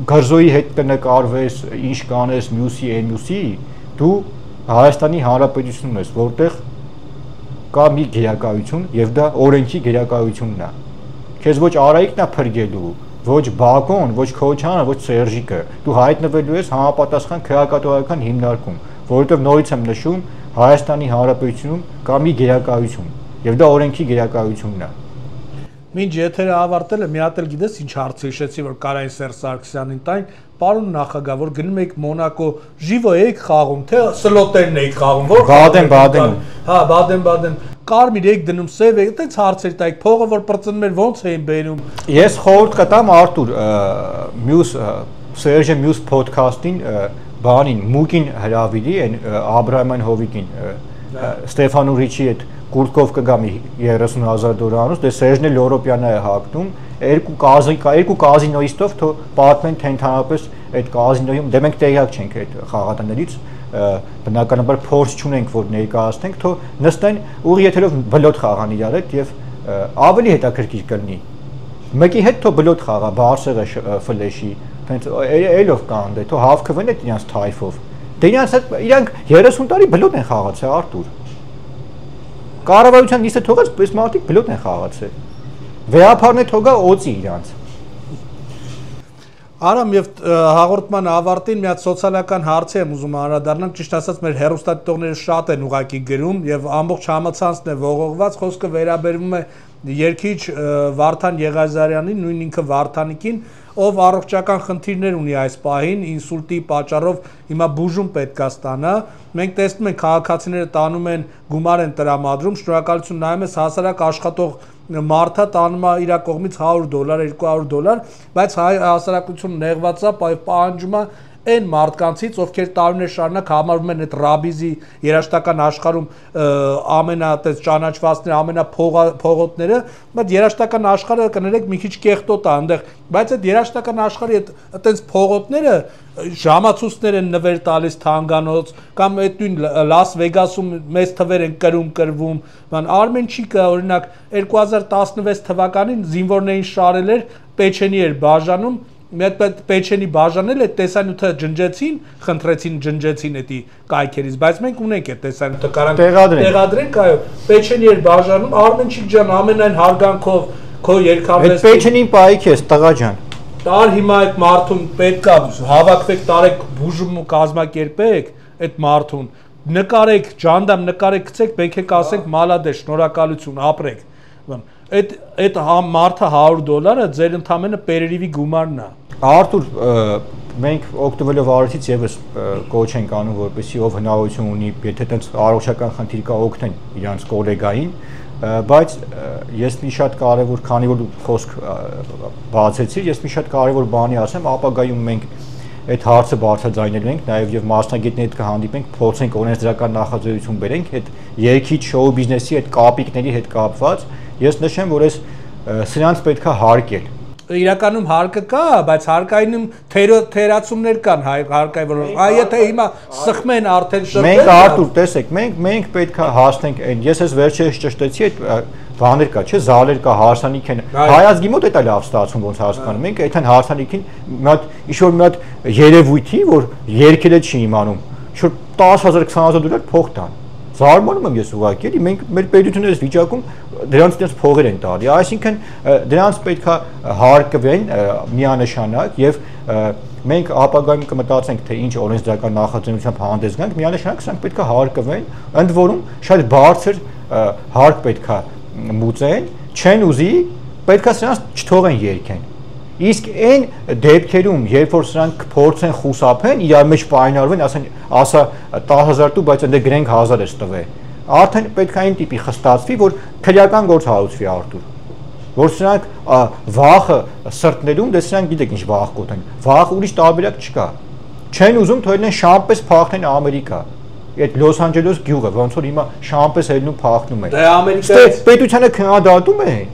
Գարզոյի հետ կնկարվես ինչ կանես մյուսի դու Հայաստանի Հանրապետությունում ես որտեղ կա մի գերակայություն եւ դա օրենքի գերակայությունն է քեզ ոչ Արայիկն է փրկելու ոչ Բակոն ոչ Քոչյանը ոչ Սերժիկը դու հայտնվելու ես համապատասխան քրեակատորական հիմնարկում որովհետեւ նորից եմ նշում Հայաստանի Հանրապետությունում կա մի գերակայություն եւ դա օրենքի գերակայությունն է Մինչ եթերը ավարտել է մի հատ էլ գիտես ինչ հարց հիշեցի որ Կարային Սերժ Սարգսյանին տային պարոն նախագահ որ գնում եք Մոնակո Ժիվո եք խաղում թե սլոտերն եք խաղում որ Բադեն հա Բադեն կարմիր եք դնում սև եք այդպես հարցեր տայք փողը որ պրծնում էր ոնց էին բերում ես խորհուրդ կտամ Արտուր մյուս Սերժը մյուս ոդքասթին բանին մուկին հրավիրի են Աբրահամյան Հովիկին Ստեփանու Ռիչի հետ Կուրտկով կգամի $30,000 անուց, դե Սերժն էլ Եվրոպյանա է հագնում, երկու կազինոիստով թո պատմեն թե ընդհանրապես այդ կազինոյում, դե մենք տեղյակ չենք այդ խաղատներից, բնականաբար փորձ չունենք, որ ներկայացնենք, թո նստեն ուղի եթերով բլոտ խաղան իրար հետ եւ ավելի հետաքրքիր կլինի։ Մեկի հետ թո բլոտ խաղա, Բարսեղը ֆլեշի, հենց էլով կան, դե թո հավքվեն այդ իրանց թայֆով։ Դե իրանք 30 տարի բլոտ են խաղացել Արտուր։ Կառավարության նիստը թողած, այս մարդիկ բլոտ են խաղացել։ Վեհապարն է թողա օծի իրանց։ Արամ եւ հաղորդման ավարտին մի հատ սոցիալական հարցի եմ ուզում անդրադառնալ, ճիշտ ասած մեր հեռուստադիտողները շատ են ուղակի գրում եւ ամբողջ համացանցն է ողողված, խոսքը վերաբերվում է երգիչ Վարդան Եղազարյանին, նույն ինքը Վարդանիկին, ով առողջական խնդիրներ ունի այս պահին, ինսուլտի պատճառով հիմա բուժում պետք է ստանա։ Մենք տեսնում ենք քաղաքացիները տանում են գումար են տրամադրում, շնորհակալություն նայում ես հասարակ աշխատող մարդը տանում է իր կողմից $100, $200, բայց հայ հասարակությունը նեղված է, պահանջում է այն մարդկանցից, ովքեր տարիներ շարունակ համարվում են այդ ռաբիզի երաշտական աշխարհում ամենատես ճանաչվածները, ամենափողոտները, բայց երաշտական աշխարհը կներեք մի քիչ կեղտոտ է այնտեղ, բայց այդ երաշտական աշխարհի այդտենց փողոտները ժամացույցներ են նվեր տալիս թանգանոց կամ այդ նույն Լաս Վեգասում մեծ թվեր են կրվում, բան Արմենչիկը օրինակ 2016 թվականին զինվորներին շարել էր Պեչենի էր բաժանում Մեծ Պեչենի բաժանել այդ տեսանյութը ջնջեցին, խնդրեցին ջնջեցին էդի կայքերից, բայց մենք ունենք այդ տեսանյութը կարանք տեղադրենք, այո, Պեչենի էր բաժանում, Արմենչիկ ջան, ամենայն հարգանքով քո երկարվեց։ Այդ Պեչենին պայք ես, տղա ջան։ Տար հիմա այդ մարդուն պետք է հավաքվեք, տարեք բուժում ու կազմակերպեք այդ մարդուն։ Նկարեք, ջանդամ նկարեք, գցեք, մենք եք ասենք մալադե, շնորհակալություն, ապրեք։ Այդ մարդը $100 ձեր ընդամենը պերերիվի գումարն է։ Արտուր, մենք օգտվելով առիթից եւս կոչ ենք անում, որպեսզի ով հնարավորություն ունի, եթե այդպես առողջական խնդիր կա, օգնեն իրանց գոլեգային, բայց ես մի շատ կարևոր, քանի որ խոսք բացեցի, ես մի շատ կարևոր բանի ասեմ, ապագայում մենք այդ հարցը բարձրաձայնելու ենք, նաև եւ մասնագետների հետ կհանդիպենք, փորձենք օրենսդրական նախաձեռնություն բերենք այդ երգիչ շոու բիզնեսի այդ կապիկների հետ կապված, ես նշեմ, որ այս սրանց պետք է հարկել։ Իրականում հարկը կա, բայց հարկայինում թերացումներ կան հարկայի որ եթե հիմա սխմեն արդեն շփվեն։ Մենք Արտուր, տեսեք, մենք պետք է հասնենք այն։ Ես ես վերջերս ճշտեցի այդ բաներ կա, չէ, զալեր կա, հարսանիք են։ Հայազգի մոտ է լավ ստացվում ոնց հասկանում ենք, այդքան հարսանիքին մի հատ ինչ-որ մի հատ երևույթի, որ երկել է չի իմանում, ինչ-որ $10,000 $20,000 փող տան։ Զարմանում եմ ես ուղղակի, էլի մենք մեր պետությունից վիճակում դրանց փողեր են տալի, այսինքն դրանց պետքա հարկվեն միանշանակ եւ մենք ապագայում կմտածենք թե ինչ օրենսդրական նախաձեռնությամբ հանդես գանք, միանշանակ սրանք պետքա հարկվեն, ընդ որում շատ բարձր հարկ պետքա մուծեն, չեն ուզի, պետքա սրանց չթողեն երկեն։ Իսկ այն դեպքերում, երբ որ սրանք փորձեն խուսափեն, իրար մեջ պայմանավորվեն, ասա 10000 տու, բայց ընդ գրենք 1000 ես տվել։ Արդեն պետք է այն տիպի խստացվի, որ քրեական գործ հարուցվի Արտուր, որ սրանք վախը սրտներում, դե սրանք գիտեք ինչ վախ կոթեն, վախ ուրիշ տարբերակ չկա, չեն ուզում թողնեն շամպես փախնեն Ամերիկա, այդ Լոս Անջելես գյուղը, ոնց որ հիմա շամպես ելնում փախնում են, դե Ամերիկայից պետությանը քննադատում են,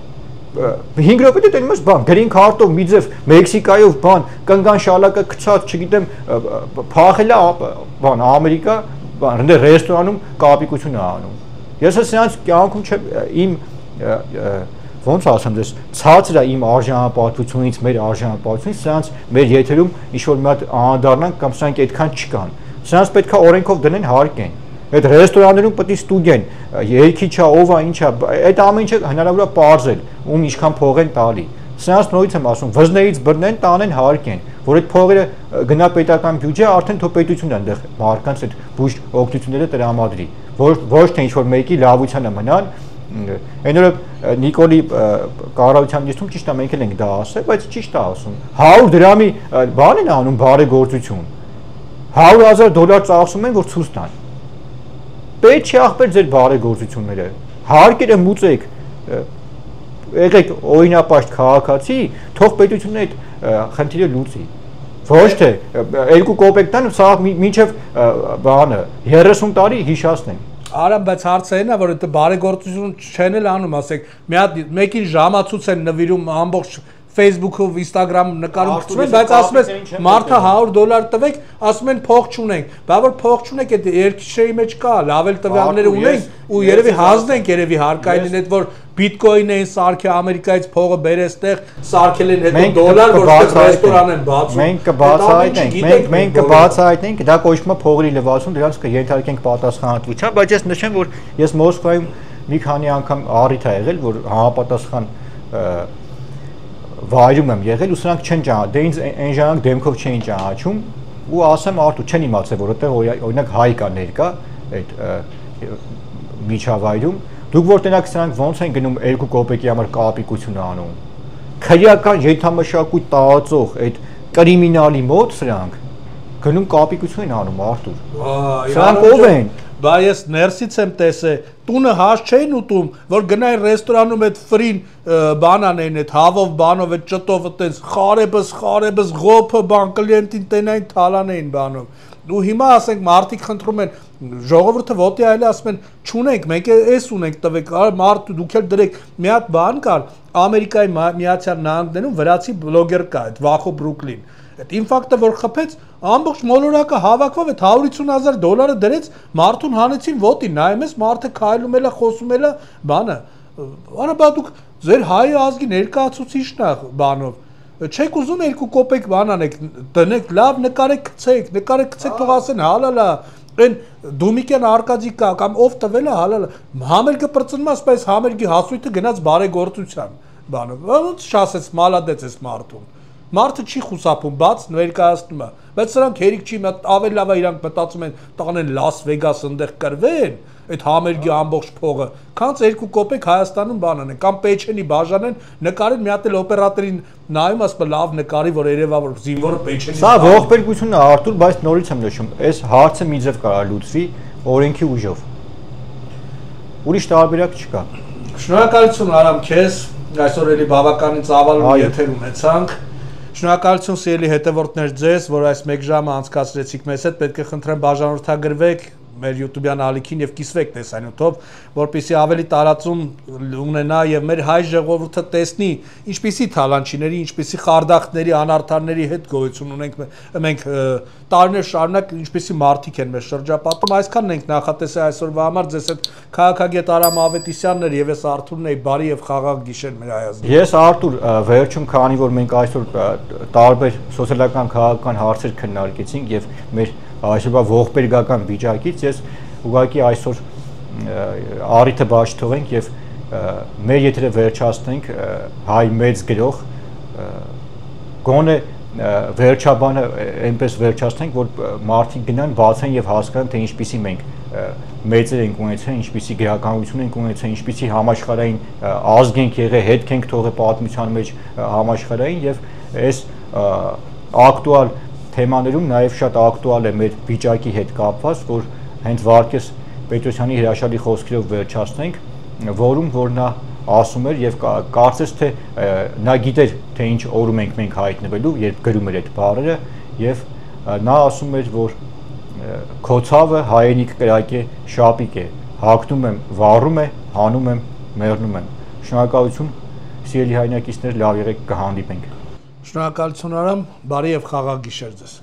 5 րոպե դե տենում ես բան, գրին քարտով մի ձև Մեքսիկայով բան, կնգան շալակը գցած, չգիտեմ, փախել է բան Ամերիկա, բան ռեստորանում կապիկություն է անում։ Ես սրանց կյանքում չեմ իմ ոնց ասեմ դες ցածր է իմ արժանապատվությունից, մեր արժանապատվությունից, սրանց մեր եթերում ինչ որ մի հատ անդառնանք կամ սրանք այդքան չկան։ Սրանց պետքա օրենքով դնեն հարկեն։ Այդ ռեստորաններում պետք է ստուգեն, երկի չա, ով է, ինչ է, այդ ամեն ինչը հնարավոր է պարզել, ում ինչքան փող են տալի։ Սրանց նորից եմ ասում, վզներից բռնեն, տանեն հարկեն, որ այդ փողերը գնա պետական բյուջե, արդեն թող պետությունն է այնտեղ մարդկանց այդ բուժ օգնությունները տրամադրի, ոչ թե ինչ որ մեկի լավությանը մնան։ Այն օրը Նիկոլի կառավարության նիստում ճիշտ է մենք էլ ենք դա ասել, բայց ճիշտ է ասում։ 100 դրամի բան են անում բարեգործություն։ $100,000 ծախսում են, որ ցույց տան։ Պետք չի ախպեր ձեր բարեգործությունները։ Հարկերը մուծեք, եղեք օրինապաշտ քաղաքացի, թող պետությունն այդ խնդիրը լուծի։ Ոչ թե 2 կոպեկ տան, սա մինչև բանը 30 տարի հիշացնեն։ Արամ, բայց հարցը այն է, որ այդ բարեգործություն չեն էլ անում, ասեք, մի հատ մեկին ժամացույց են նվիրում ամբողջ Facebook-ով, Instagram-ում նկարում գցում են, բայց ասում ես մարդը $100 տվեք, ասում են փող չունենք, բա որ փող չունենք, այդ երկիշերի մեջ կա, լավ էլ տվյալներ ունենք ու երևի հանձնենք, երևի հարկային այդ որ Bitcoin էին սարքել Ամերիկայից փողը բերես տեղ, սարքել են հետո դոլար, որ ռեստորան են բացում։ Մենք կբացահայտենք, դա կոչվում է փողերի լվացում, դրանց կենթարկենք պատասխանատվության, բայց ես նշեմ, որ ես Մոսկվայում մի քանի անգամ առիթ ա եղել, որ համապատասխան վայրում եմ եղել ու սրանք չեն ճանաչում, դե ինձ այն ժամանակ դեմքով չէին ճանաչում ու ասեմ Արտուր չեն իմացել, որ այդտեղ օրինակ հայ կա ներկա այդ միջավայրում, դուք որ տենակ սրանք ոնց են գնում 2 կոպեկի համար կապիկություն անում, քրեական ենթամշակույթ տարածող այդ կրիմինալի մոտ սրանք գնում կապիկություն են անում Արտուր, սրանք ով են։ Բա ես ներսից եմ տեսել, տունը հաշ չէին ուտում, որ գնային ռեստորանում այդ ֆրին բան անեն, այդ հավով բանով, այդ ճտով այտենց խարեբս, ղոփը բան կլիենտին տենային թալանեին բանով։ Ու հիմա ասենք մարդիկ խնդրում են, ժողովուրդը ոտի այլ ասում են, չունենք, մենք էս ունենք տվեք, մարդ դուք էլ դրեք, մի հատ բան կար, Ամերիկայի Միացյալ Նահանգներում վրացի բլոգեր կա, այդ Վախո Բրուկլին։ Այդ ինֆակտը որ խփեց, ամբողջ մոլորակը հավաքվավ, այդ $150,000 դրեց, մարդուն հանեցին ոտի, նայում ես մարդը քայլում էլա, խոսում էլա, բանը։ Արա բա դուք ձեր հայ ազգի ներկայացուցիչն է բանով։ Չեք ուզում 2 կոպեկ բան անեք, տնեք, լավ նկարեք, գցեք, թող ասեն, հալալա, այն Դոմիկյան Արկադի կա, կամ ով տվել է, հալալա։ Համերգը պրծնում է, ասես համերգի հասույթը գնաց բարեգործության բանով։ Ոնց շասեց մալադեց էս մարդուն։ Մարդը չի խուսափում, բաց ներկայացնում է, բայց սրանք հերիք չի, ավելի լավ է իրանք մտածում են տանեն Լաս Վեգաս այնտեղ կրվեն, այդ համերգի ամբողջ փողը, քանց 2 կոպեկ Հայաստանում բան անեն, կամ Պեչենի բաժանեն, նկարեն մի հատ էլ օպերատորին նայում, ասում լավ նկարի, որ երևա որ զինվորը Պեչենի։ Սա ողբերգությունն է Արտուր, բայց նորից եմ նշում, այս հարցը մի ձև կարող լուծվի օրենքի ուժով։ Ուրիշ տարբերակ չկա։ Շնորհակալություն Արամ քեզ, այսօր էլի բավականին ծավալուն եթեր ունեցանք։ Շնորհակալություն սիրելի հետևորդներ ձեզ, որ այս 1 ժամը անցկացրեցիք մեզ հետ, պետք է խնդրեմ բաժանորդագրվեք մեր YouTube-յան ալիքին եւ կիսվեք տեսանյութով, որպեսզի ավելի տարածում ունենա եւ մեր հայ ժողովուրդը տեսնի, ինչպիսի թալանչիների, ինչպիսի խարդախների, անարդարների հետ գոյություն ունենք մենք տարիներ շարունակ, ինչպիսի մարդիկ են մեր շրջապատում, այսքանն ենք նախատեսել այսօրվա համար, ձեզ հետ քաղաքագետ Արամ Ավետիսյանն էր եւ ես Արթուրն էի, բարի եւ խաղաղ գիշեր մեր հայազգին։ Ես Արտուր, վերջում քանի որ մենք այսօր տարբեր սոցիալական քաղաքական հարցեր քննարկեցինք եւ մեր այսօրվա ողբերգական վիճակից ես ուղղակի այսօր առիթը բաց թողենք եւ մեր եթերը վերջացնենք հայ մեծ գրող գոնե վերջաբանը այնպես վերջացնենք, որ մարդիկ գնան բացեն եւ հասկանան, թե ինչպիսի մենք մեծեր ենք ունեցել, ինչպիսի գրականություն ենք ունեցել, ինչպիսի համաշխարհային ազգ ենք եղել, հետք ենք թողել պատմության մեջ համաշխարհային եւ այս ակտուալ թեմաներում նաեւ շատ ակտուալ է մեր վիճակի հետ կապված, որ հենց Վարդգես Պետրոսյանի հրաշալի խոսքերով վերջացնենք, որում որ նա ասում էր եւ կարծես թե նա գիտեր թե ինչ օրում ենք մենք հայտնվելու, երբ գրում էր այդ բառերը եւ նա ասում էր, որ քո ցավը հայրենիք կրակե շապիկ է, հագնում եմ, վառում է, հանում եմ, մեռնում եմ։ Շնորհակալություն, սիրելի հայրենակիցներ, լավ եղեք, կհանդիպենք։ Շնորհակալություն Արամ, բարի եւ խաղաղ գիշեր ձեզ։